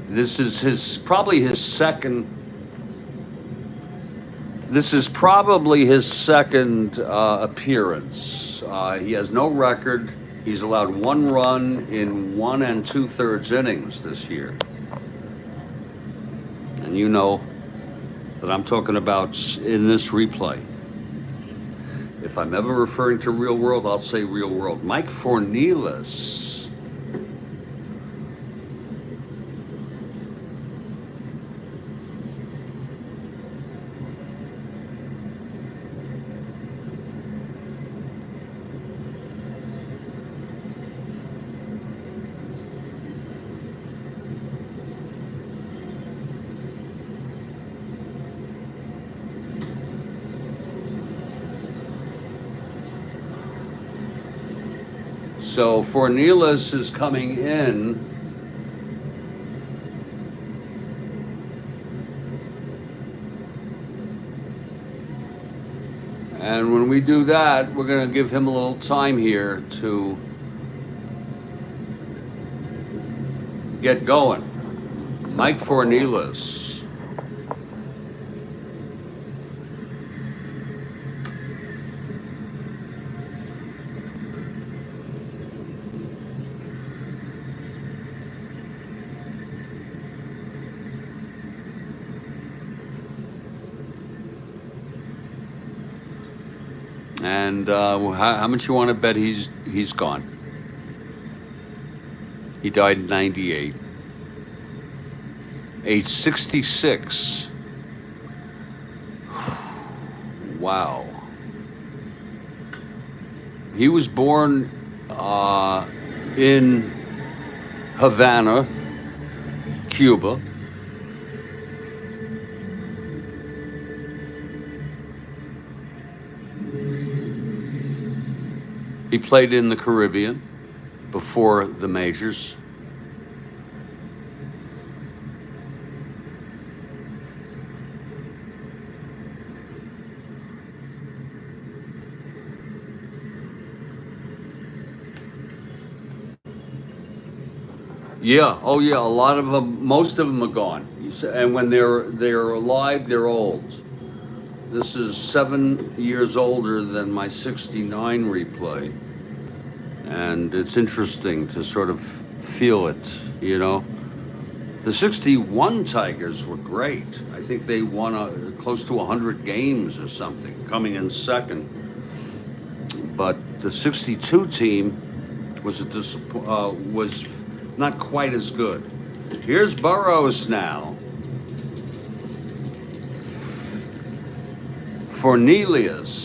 This is probably his second appearance. He has no record. He's allowed 1 run in 1 2/3 innings this year. And you know that I'm talking about in this replay. If I'm ever referring to real world, I'll say real world. Mike Fornielis. So Fornielis is coming in. And And when we do that, we're going to give him a little time here to get going. Mike Fornelis. And how much you want to bet he's gone? He died in 98. Age 66. Wow. He was born in Havana, Cuba. He played in the Caribbean before the majors. Yeah, oh yeah, a lot of them, most of them are gone. And when they're alive, they're old. This is 7 years older than my 69 replay. And it's interesting to sort of feel it, you know. The 61 Tigers were great. I think they won close to 100 games or something, coming in second. But the 62 team was not quite as good. Here's Burroughs now. Fornelius.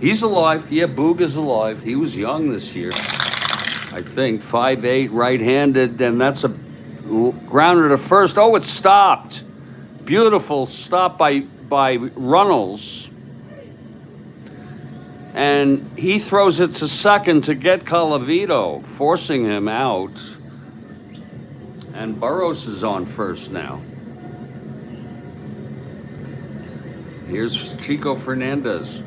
He's alive. Yeah, Boog is alive. He was young this year, I think. 5'8", right-handed, and that's a grounder to first. Oh, it stopped. Beautiful stop by Runnels. And he throws it to second to get Colavito, forcing him out. And Burroughs is on first now. Here's Chico Fernandez.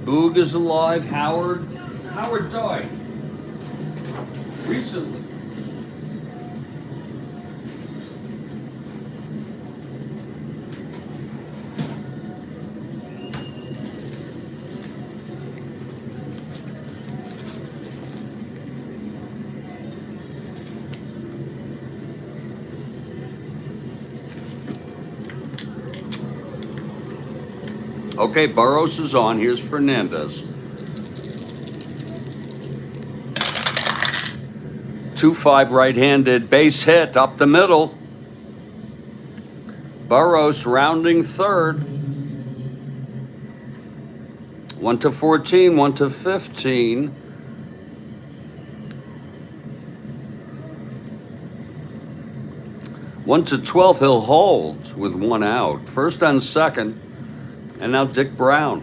Boog is alive. Howard died recently. Okay, Burroughs is on. Here's Fernandez. 2-5 right-handed, base hit up the middle. Burroughs rounding third. 1-14, 1-15. One to 12, he'll hold with one out. First and second. And now Dick Brown.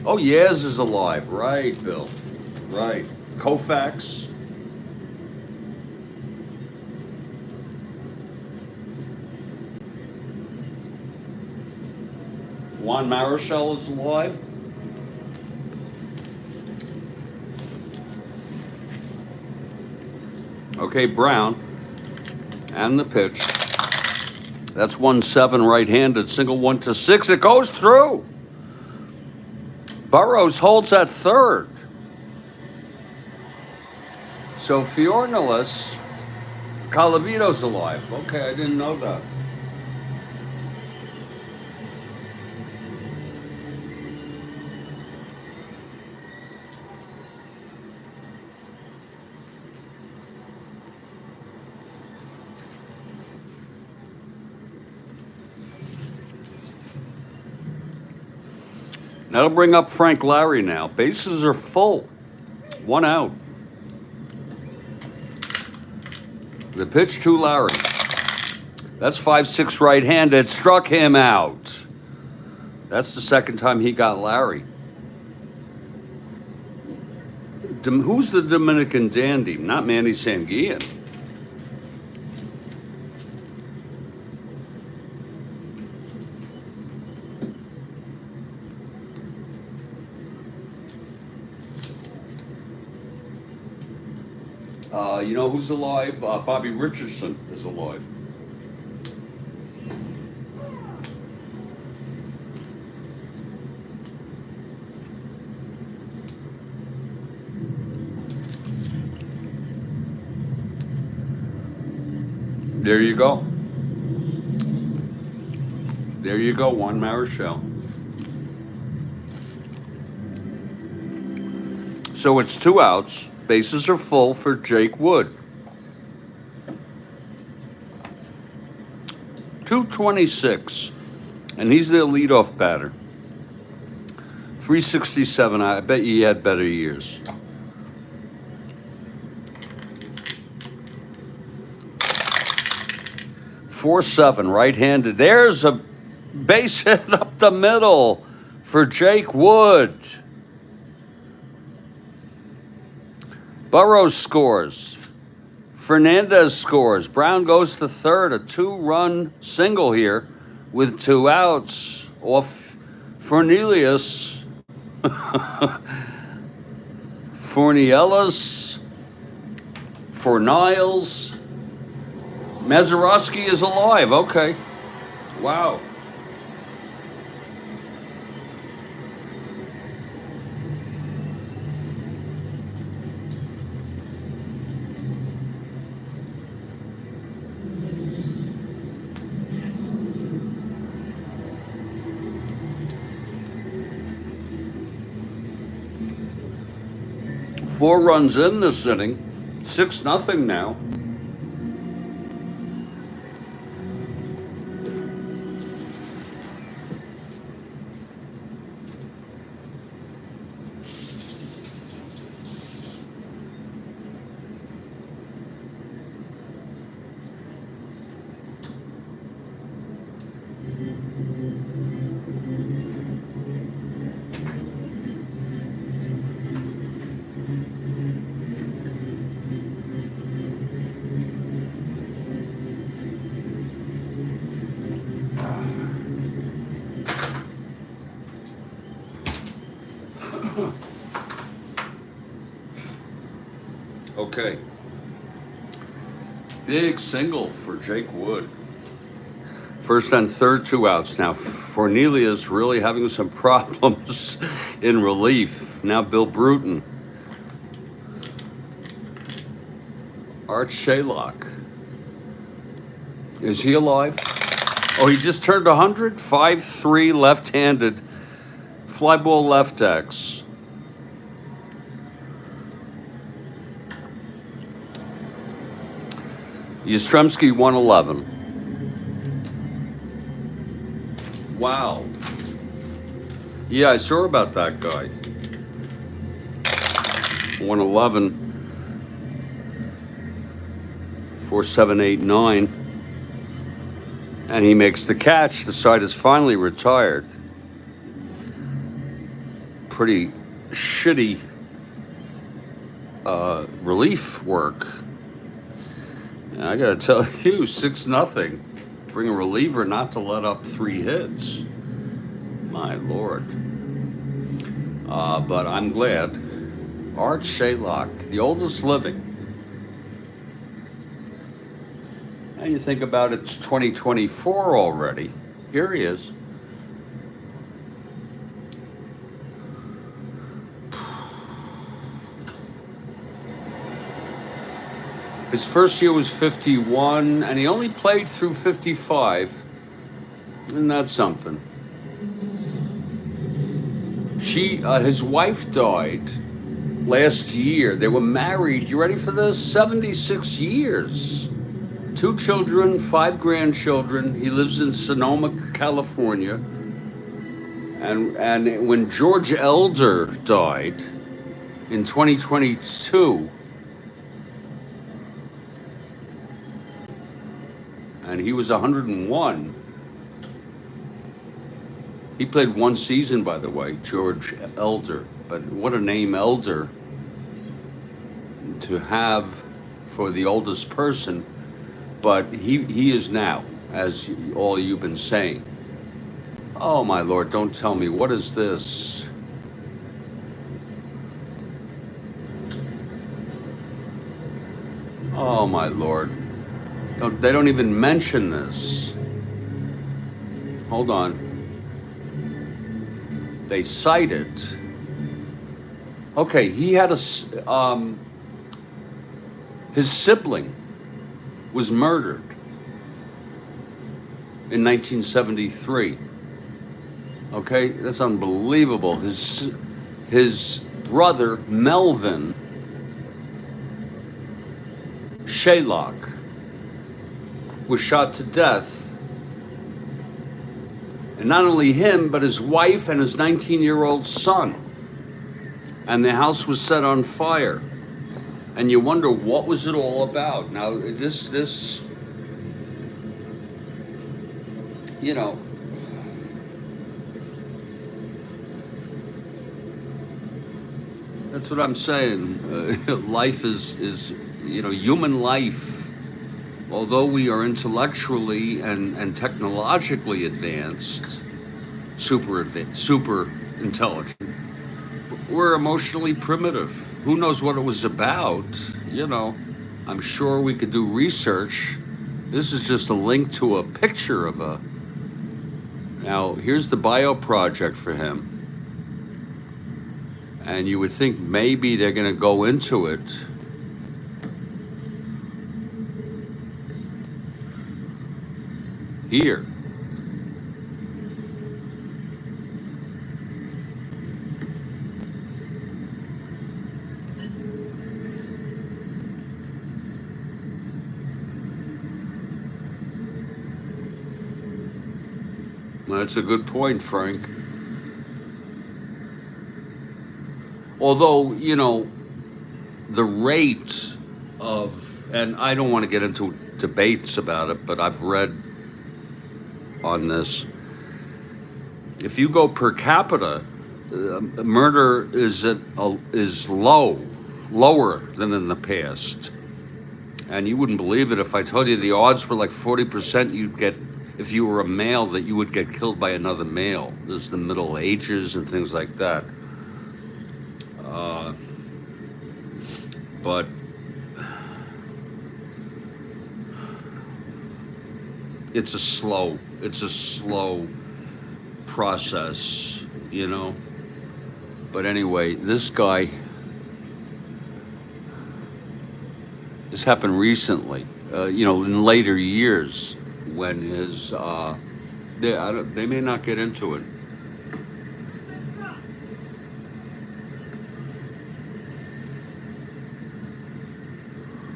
Oh, Yaz is alive. Right, Bill. Right. Koufax. Juan Marichal is alive. Okay, Brown. And the pitch. That's 1-7 right-handed, single 1-6. It goes through. Burroughs holds at third. So Fiornelis, Colavito's alive. Okay, I didn't know that. That'll bring up Frank Lary now. Bases are full. One out. The pitch to Lary. That's 5-6 right-handed. Struck him out. That's the second time he got Lary. Who's the Dominican dandy? Not Manny Sanguillen. You know who's alive? Bobby Richardson is alive. There you go. There you go, Juan Marichal. So it's 2 outs. Bases are full for Jake Wood. 226. And he's their leadoff batter. 367. I bet you he had better years. .47, right-handed. There's a base hit up the middle for Jake Wood. Burrows scores. Fernandez scores. Brown goes to third. A 2-run single here with 2 outs off Fornelius. Fornielas. Forniles. Mazeroski is alive. Okay. Wow. Four runs in this inning. 6-0 now. Okay. Big single for Jake Wood. First and third, 2 outs. Now, Fornelius really having some problems in relief. Now, Bill Bruton. Art Shaylock. Is he alive? Oh, he just turned 100? 5'3", left-handed. Fly ball left X. Yastrzemski 111. Wow. Yeah, I saw about that guy. 111. 4789. And he makes the catch. The side is finally retired. Pretty shitty relief work. And I gotta tell you, 6-0. Bring a reliever not to let up 3 hits. My Lord. But I'm glad. Art Shaylock, the oldest living. And you think about it, it's 2024 already. Here he is. His first year was 51, and he only played through 55. Isn't that something? His wife died last year. They were married, you ready for this? 76 years. 2 children, 5 grandchildren. He lives in Sonoma, California. And when George Elder died in 2022, and he was 101. He played 1 season, by the way, George Elder. But what a name, Elder, to have for the oldest person. But he is now, as all you've been saying. Oh, my Lord, don't tell me. What is this? Oh my Lord. They don't even mention this. Hold on. They cite it. Okay, he had his sibling was murdered in 1973. Okay, that's unbelievable. His brother Melvin Shylock was shot to death, and not only him, but his wife and his 19-year-old son. And the house was set on fire. And you wonder, what was it all about? Now, this, you know, that's what I'm saying. Life is, human life, although we are intellectually and technologically advanced, super intelligent, we're emotionally primitive. Who knows what it was about? I'm sure we could do research. This is just a link to a picture of a... Now, here's the bio project for him. And you would think maybe they're going to go into it. Here. That's a good point, Frank. Although, the rate of, and I don't want to get into debates about it, but I've read on this. If you go per capita, murder is lower than in the past. And you wouldn't believe it if I told you the odds were like 40% you'd get, if you were a male, that you would get killed by another male. There's the Middle Ages and things like that. But it's a slow process, But anyway, this guy, this happened recently, in later years when his, they may not get into it.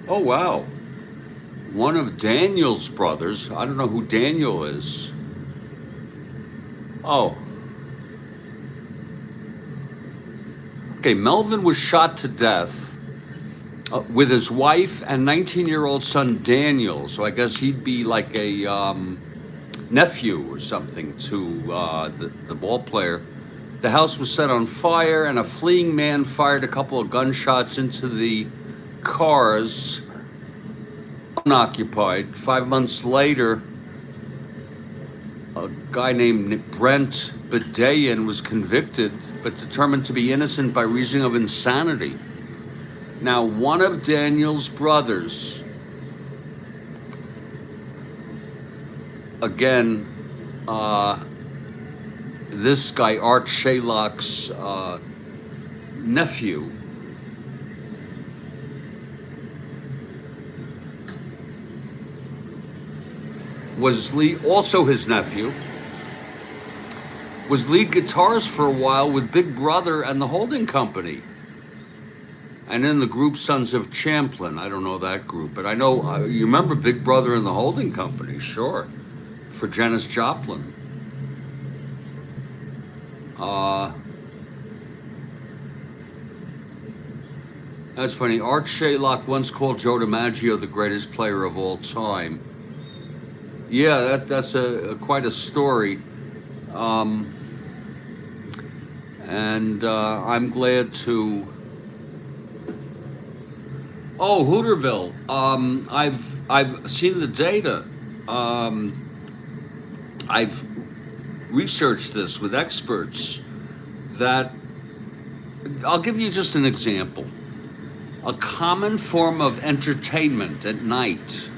Oh, wow. One of Daniel's brothers, I don't know who Daniel is. Oh. Okay, Melvin was shot to death with his wife and 19-year-old son Daniel. So I guess he'd be like a nephew or something to the ball player. The house was set on fire, and a fleeing man fired a couple of gunshots into the cars, unoccupied. 5 months later, a guy named Brent Bedayan was convicted, but determined to be innocent by reason of insanity. Now, one of Daniel's brothers, again, this guy, Art Shylock's nephew, was also his nephew, was lead guitarist for a while with Big Brother and the Holding Company. And in the group Sons of Champlin. I don't know that group, but I know, you remember Big Brother and the Holding Company, sure, for Janis Joplin. That's funny. Art Shylock once called Joe DiMaggio the greatest player of all time. Yeah, that's quite a story. And I'm glad to... Oh, Hooterville. I've seen the data. I've researched this with experts that... I'll give you just an example. A common form of entertainment at night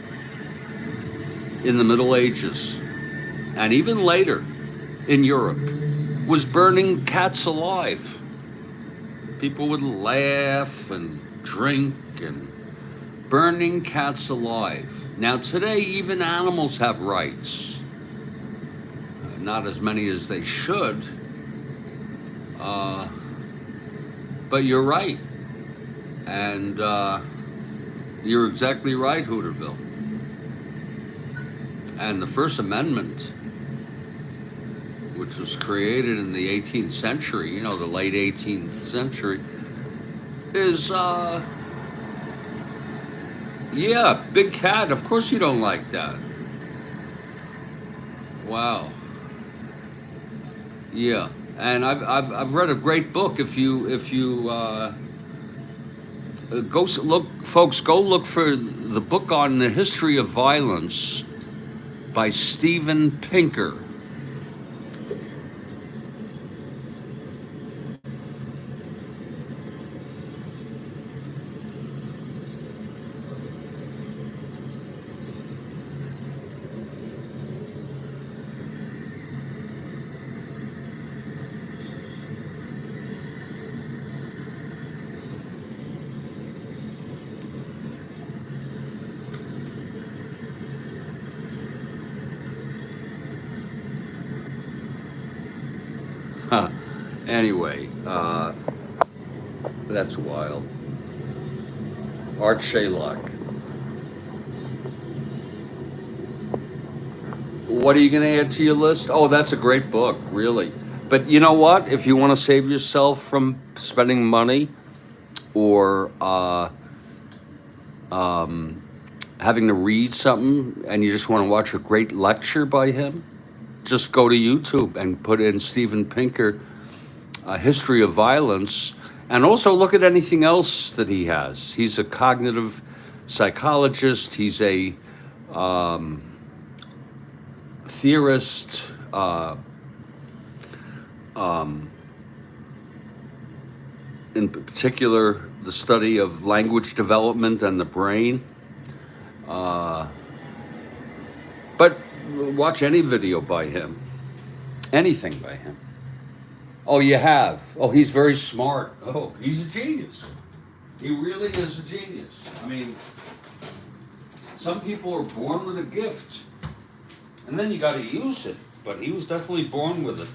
in the Middle Ages, and even later in Europe, was burning cats alive. People would laugh and drink and burning cats alive. Now today, even animals have rights. Not as many as they should. But you're right. And you're exactly right, Hooterville. And the First Amendment, which was created in the 18th century, the late 18th century, is, yeah, big cat. Of course you don't like that. Wow. Yeah. And I've read a great book. If you go look, folks, go look for the book on the history of violence by Steven Pinker. Anyway, that's wild. Art Sherlock. What are you going to add to your list? Oh, that's a great book, really. But you know what? If you want to save yourself from spending money or having to read something and you just want to watch a great lecture by him, just go to YouTube and put in Steven Pinker, History of Violence, and also look at anything else that he has. He's a cognitive psychologist. He's a theorist, in particular, the study of language development and the brain. But watch any video by him, anything by him. Oh, you have? Oh, he's very smart. Oh, he's a genius. He really is a genius. I mean, some people are born with a gift, and then you got to use it. But he was definitely born with it.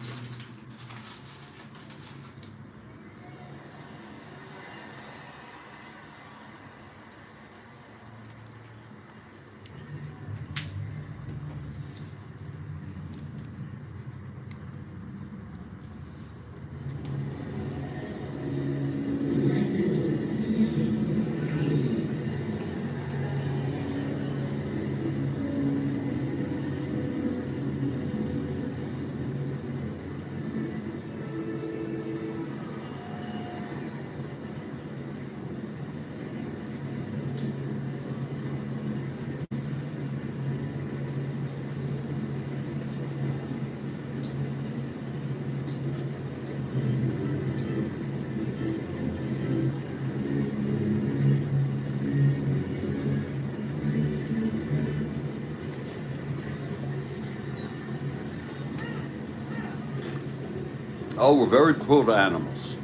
Oh, we're very cruel to animals.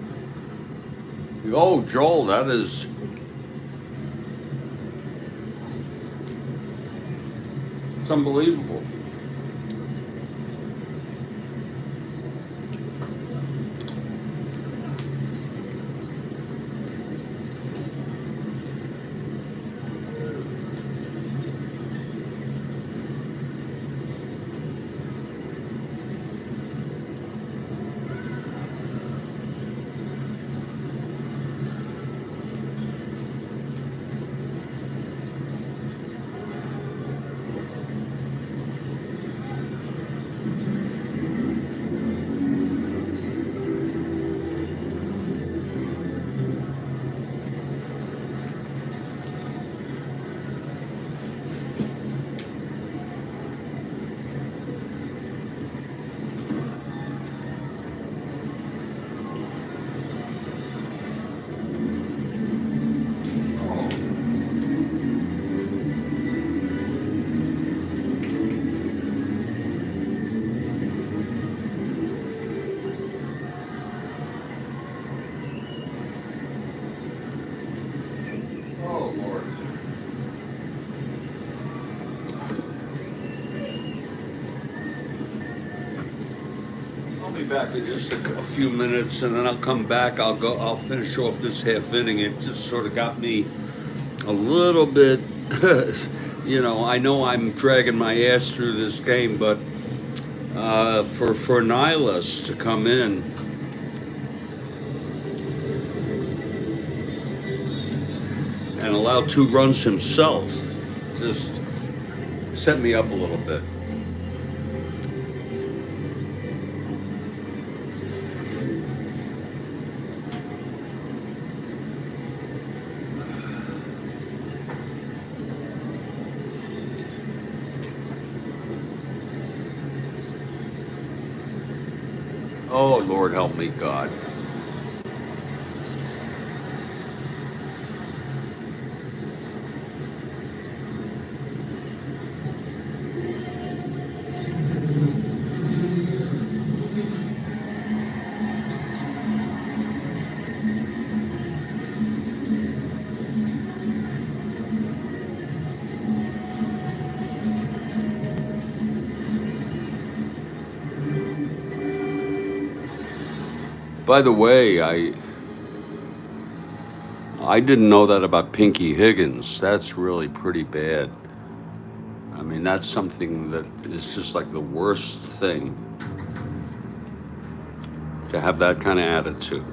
Oh, Joel, that is... It's unbelievable. be back in just a few minutes, and then I'll come back. I'll finish off this half inning. It just sort of got me a little bit, I know I'm dragging my ass through this game, but for Nihilus to come in and allow 2 runs himself just set me up a little bit. Oh, Lord, help me, God. By the way, I didn't know that about Pinky Higgins. That's really pretty bad. I mean, that's something that is just like the worst thing, to have that kind of attitude.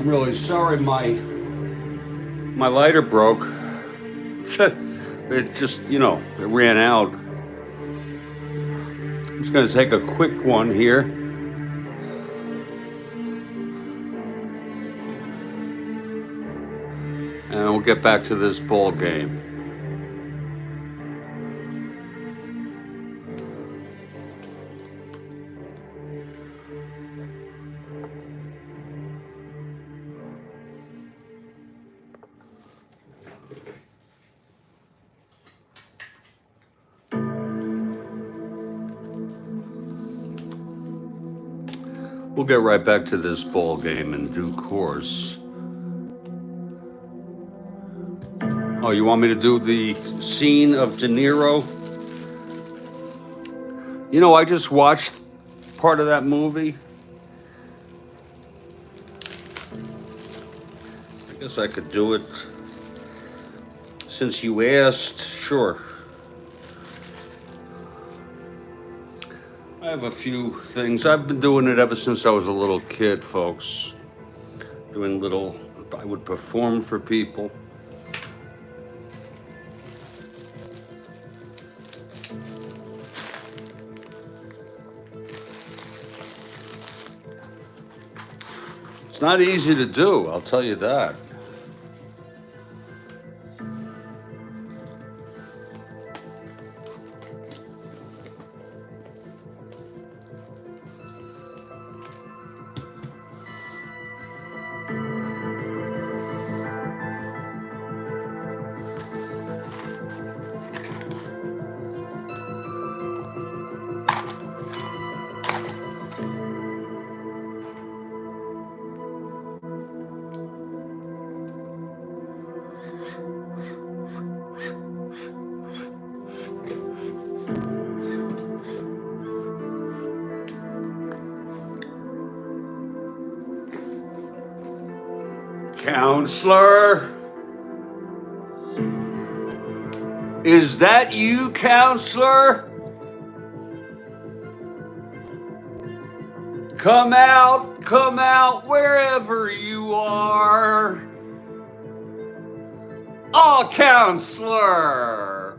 I'm really sorry my lighter broke. It just, you know, it ran out. I'm just going to take a quick one here. And we'll get back to this ball game. We'll get right back to this ball game in due course. Oh, you want me to do the scene of De Niro? You know, I just watched part of that movie. I guess I could do it. Since you asked, sure. I have a few things. I've been doing it ever since I was a little kid, folks. Doing little, I would perform for people. It's not easy to do, I'll tell you that. Counselor? Is that you, Counselor? Come out, wherever you are. Oh, Counselor!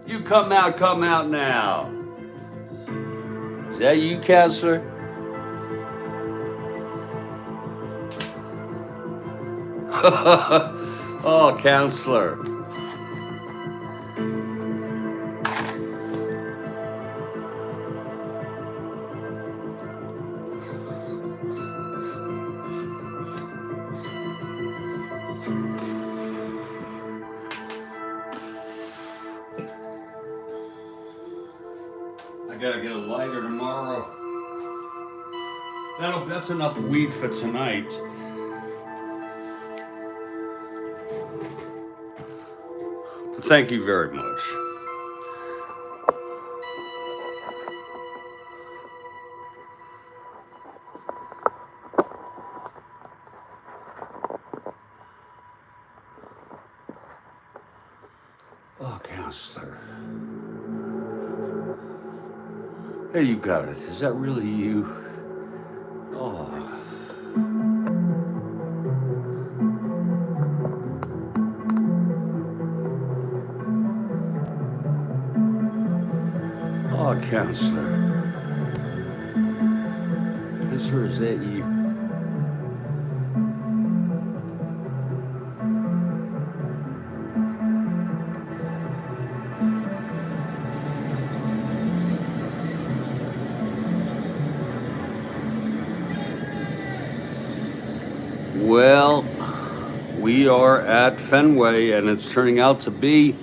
You come out now. Is that you, Counselor? Oh, Counselor. I gotta get a lighter tomorrow. That's enough weed for tonight. Thank you very much. Oh, Counselor. Hey, you got it. Is that really you? Oh. Oh, Counselor. Counselor, is that you? Well, we are at Fenway, and it's turning out to be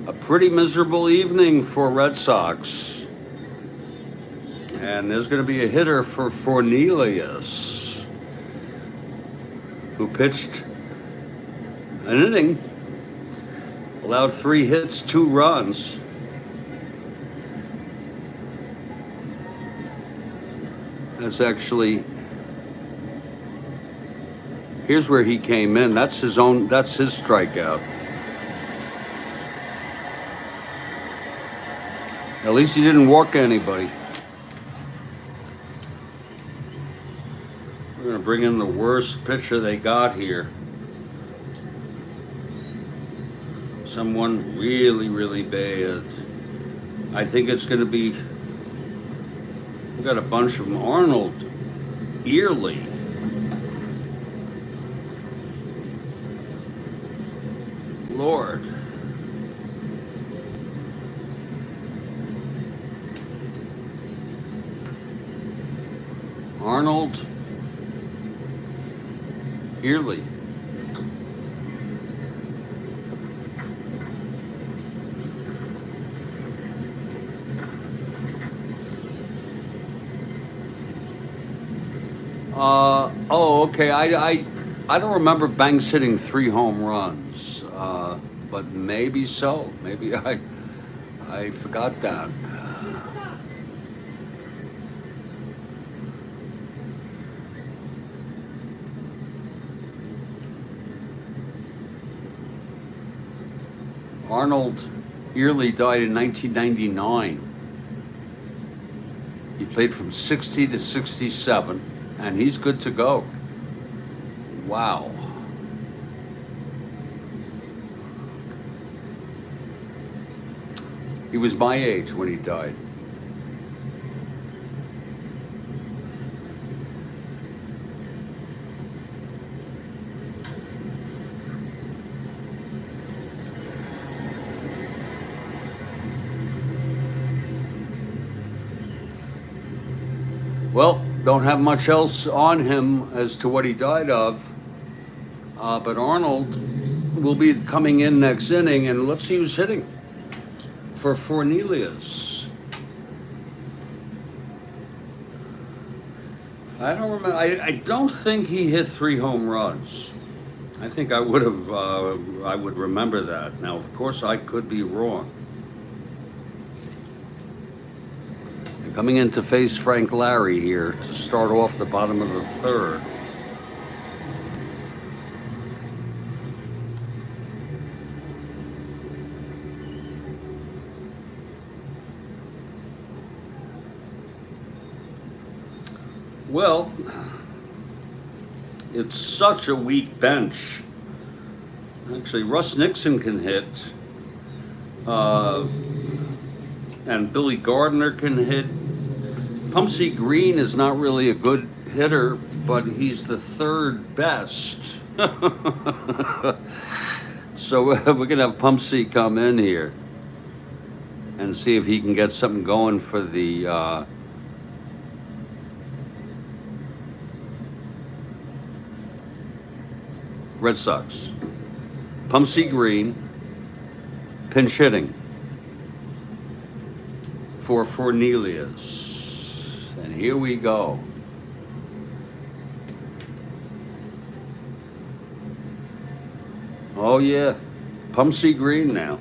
a pretty miserable evening for Red Sox. And there's going to be a hitter for Fornelius, who pitched an inning, allowed 3 hits, 2 runs. That's actually, here's where he came in. That's his strikeout. At least he didn't walk anybody. bring in the worst pitcher they got here. Someone really, really bad. I think it's going to be, we got a bunch of them. Arnold, Early. Lord. Arnold, Early. Oh, okay. I don't remember Banks hitting 3 home runs, but maybe so. Maybe I forgot that. Arnold Early died in 1999. He played from 60 to 67, and he's good to go. Wow. He was my age when he died. Well, don't have much else on him as to what he died of, but Arnold will be coming in next inning, and let's see who's hitting for Fornelius. I don't remember. I don't think he hit 3 home runs. I think I would have. I would remember that. Now, of course, I could be wrong. Coming in to face Frank Lary here to start off the bottom of the 3rd. Well, it's such a weak bench. Actually, Russ Nixon can hit. And Billy Gardner can hit. Pumpsy Green is not really a good hitter, but he's the 3rd best. So we're going to have Pumpsy come in here and see if he can get something going for the Red Sox. Pumpsy Green, pinch hitting for Fornelius. And here we go. Oh yeah, Pumpsy Green now.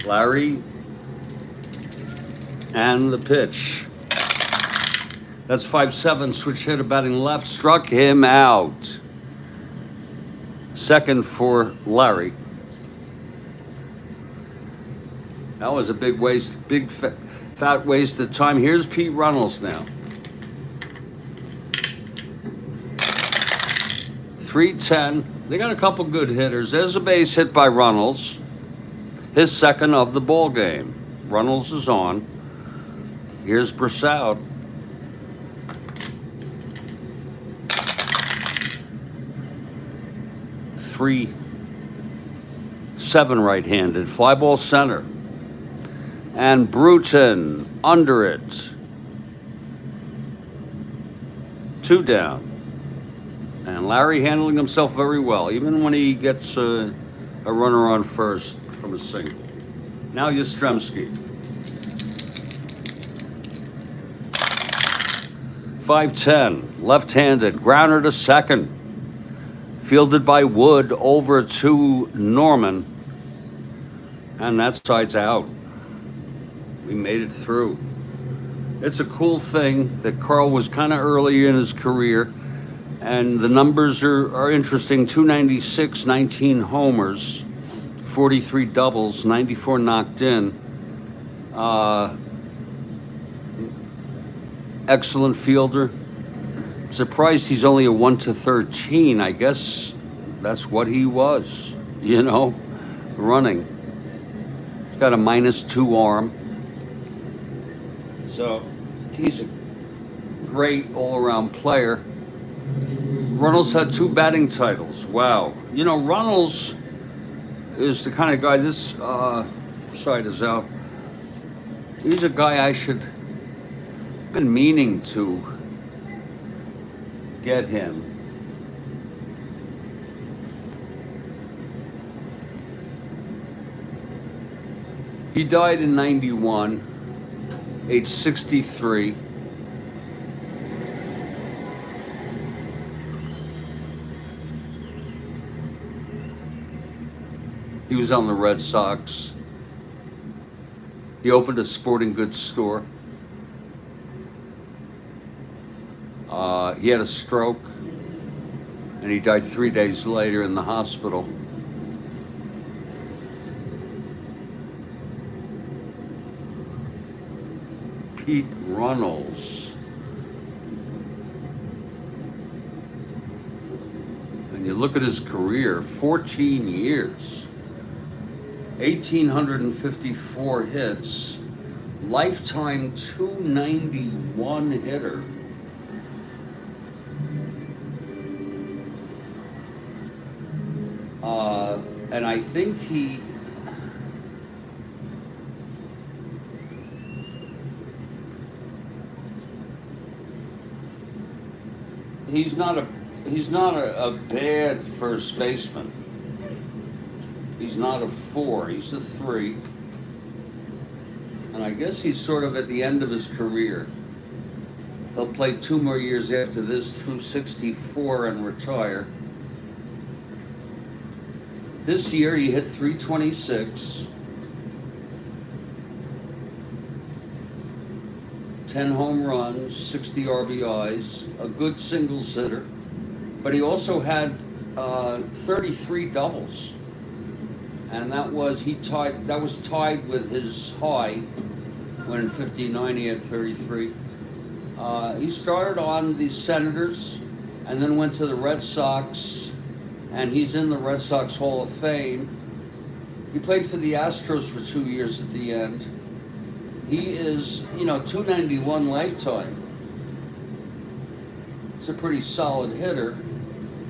Lary and the pitch. That's 5-7, switch hitter batting left, struck him out. Second for Lary. That was a big waste, fat waste of time. Here's Pete Runnels now. 3-10. They got a couple good hitters. There's a base hit by Runnels. His 2nd of the ball game. Runnels is on. Here's Brassout. Three, 7 right-handed. Fly ball center. And Bruton under it. 2 down. And Lary handling himself very well, even when he gets a runner on first from a single. Now Yastrzemski. 5-10, left-handed, grounder to second. Fielded by Wood over to Norman. And that side's out. We made it through. It's a cool thing that Carl was kind of early in his career, and the numbers are interesting. 296, 19 homers, 43 doubles, 94 knocked in. Excellent fielder. surprised he's only a 1-13. I guess that's what he was, you know, running. He's got a -2 arm. So he's a great all-around player. Runnels had 2 batting titles. Wow. You know, Runnels is the kind of guy, this side is out. He's a guy I should been meaning to get him. He died in 91, age 63. He was on the Red Sox. He opened a sporting goods store. He had a stroke, and he died 3 days later in the hospital. Pete Runnels. And you look at his career, 14 years. 1,854 hits, lifetime 291 hitter. And I think he's not a bad first baseman. He's not a 4, he's a 3. And I guess he's sort of at the end of his career. He'll play 2 more years after this through 64 and retire. This year he hit .326, 10 home runs, 60 RBIs, a good singles hitter, but he also had 33 doubles. And that was tied with his high when in 59 he had 33. He started on the Senators and then went to the Red Sox, and he's in the Red Sox Hall of Fame. He played for the Astros for 2 years at the end. He is, 291 lifetime. It's a pretty solid hitter.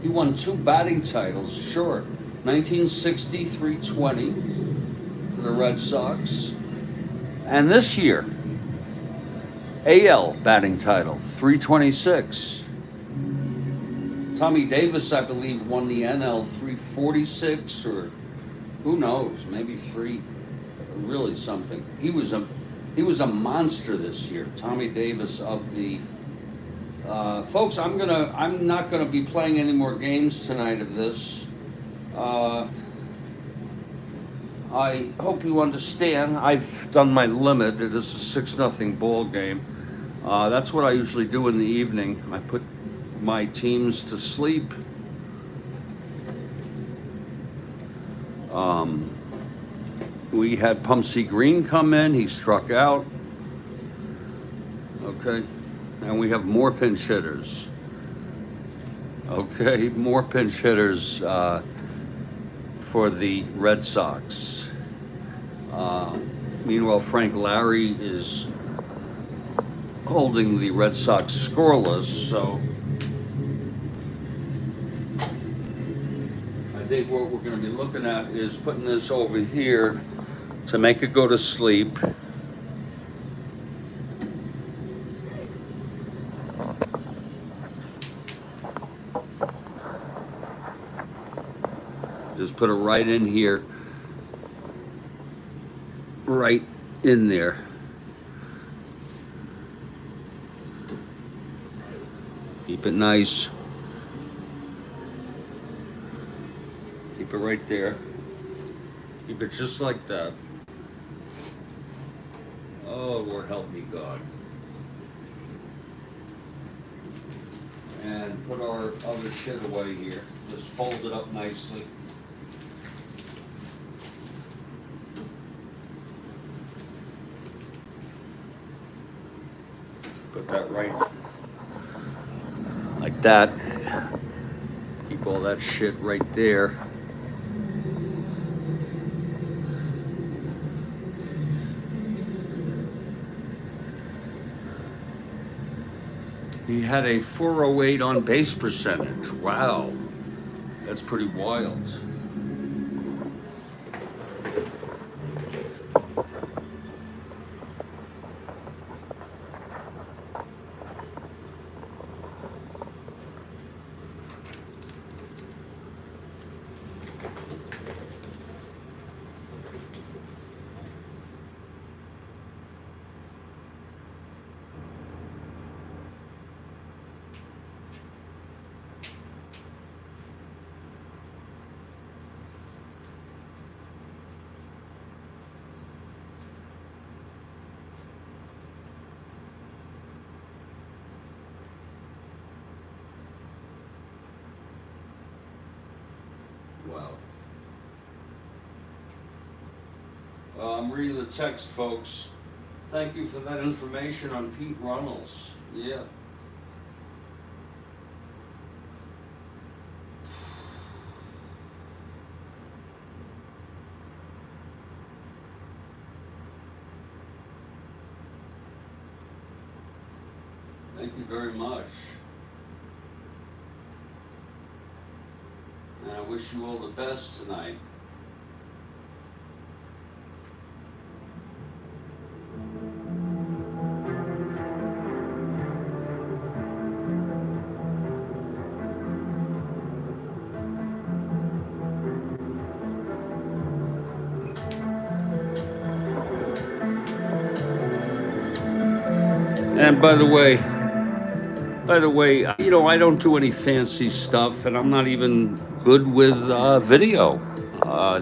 He won 2 batting titles, sure. 1960, 320 for the Red Sox. And this year, AL batting title, 326. Tommy Davis, I believe, won the NL 346, or who knows, maybe 3, really something. He was a monster this year, Tommy Davis of the folks. I'm not gonna be playing any more games tonight of this. I hope you understand. I've done my limit. It is a 6-0 ball game. That's what I usually do in the evening. I put my teams to sleep. We had Pumpsy Green come in. He struck out. Okay. And we have more pinch hitters. Okay, more pinch hitters for the Red Sox. Meanwhile, Frank Lary is holding the Red Sox scoreless, so I think what we're going to be looking at is putting this over here to make it go to sleep. Just put it right in here, right in there. Keep it nice. Keep it right there. Keep it just like that. Oh, Lord help me, God. And put our other shit away here. Just fold it up nicely. Put that right that, keep all that shit right there. He had a 408 on base percentage. Wow, that's pretty wild. Wow. I'm reading the text, folks. Thank you for that information on Pete Runnels. Yeah. Thank you very much. And I wish you all the best tonight. And by the way, you know, I don't do any fancy stuff, and I'm not even good with video.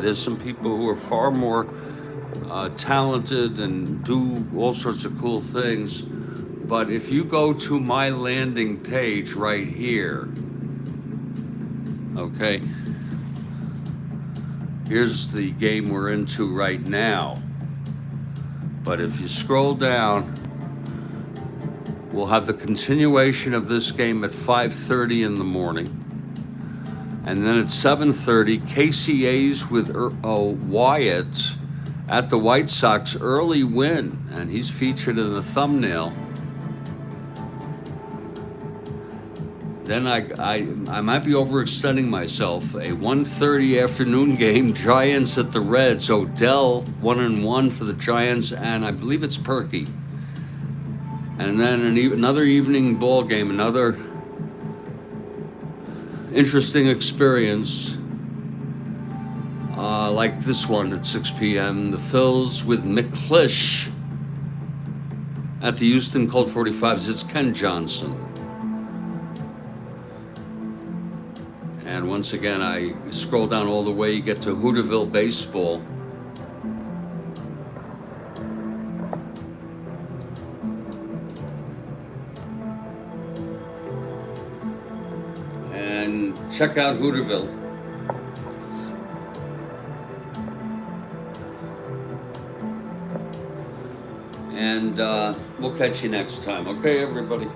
There's some people who are far more talented and do all sorts of cool things. But if you go to my landing page right here, okay, here's the game we're into right now. But if you scroll down, we'll have the continuation of this game at 5:30 in the morning. And then at 7:30, KCA's with Wyatt at the White Sox, early win. And he's featured in the thumbnail. Then I might be overextending myself. A 1:30 afternoon game, Giants at the Reds. Odell 1-1 for the Giants, and I believe it's Perky. And then another evening ball game, another interesting experience, like this one at 6 p.m. The Phils with McClish at the Houston Colt 45s. It's Ken Johnson. And once again, I scroll down all the way, you get to Hooterville baseball. And check out Hooterville. And we'll catch you next time. Okay, everybody?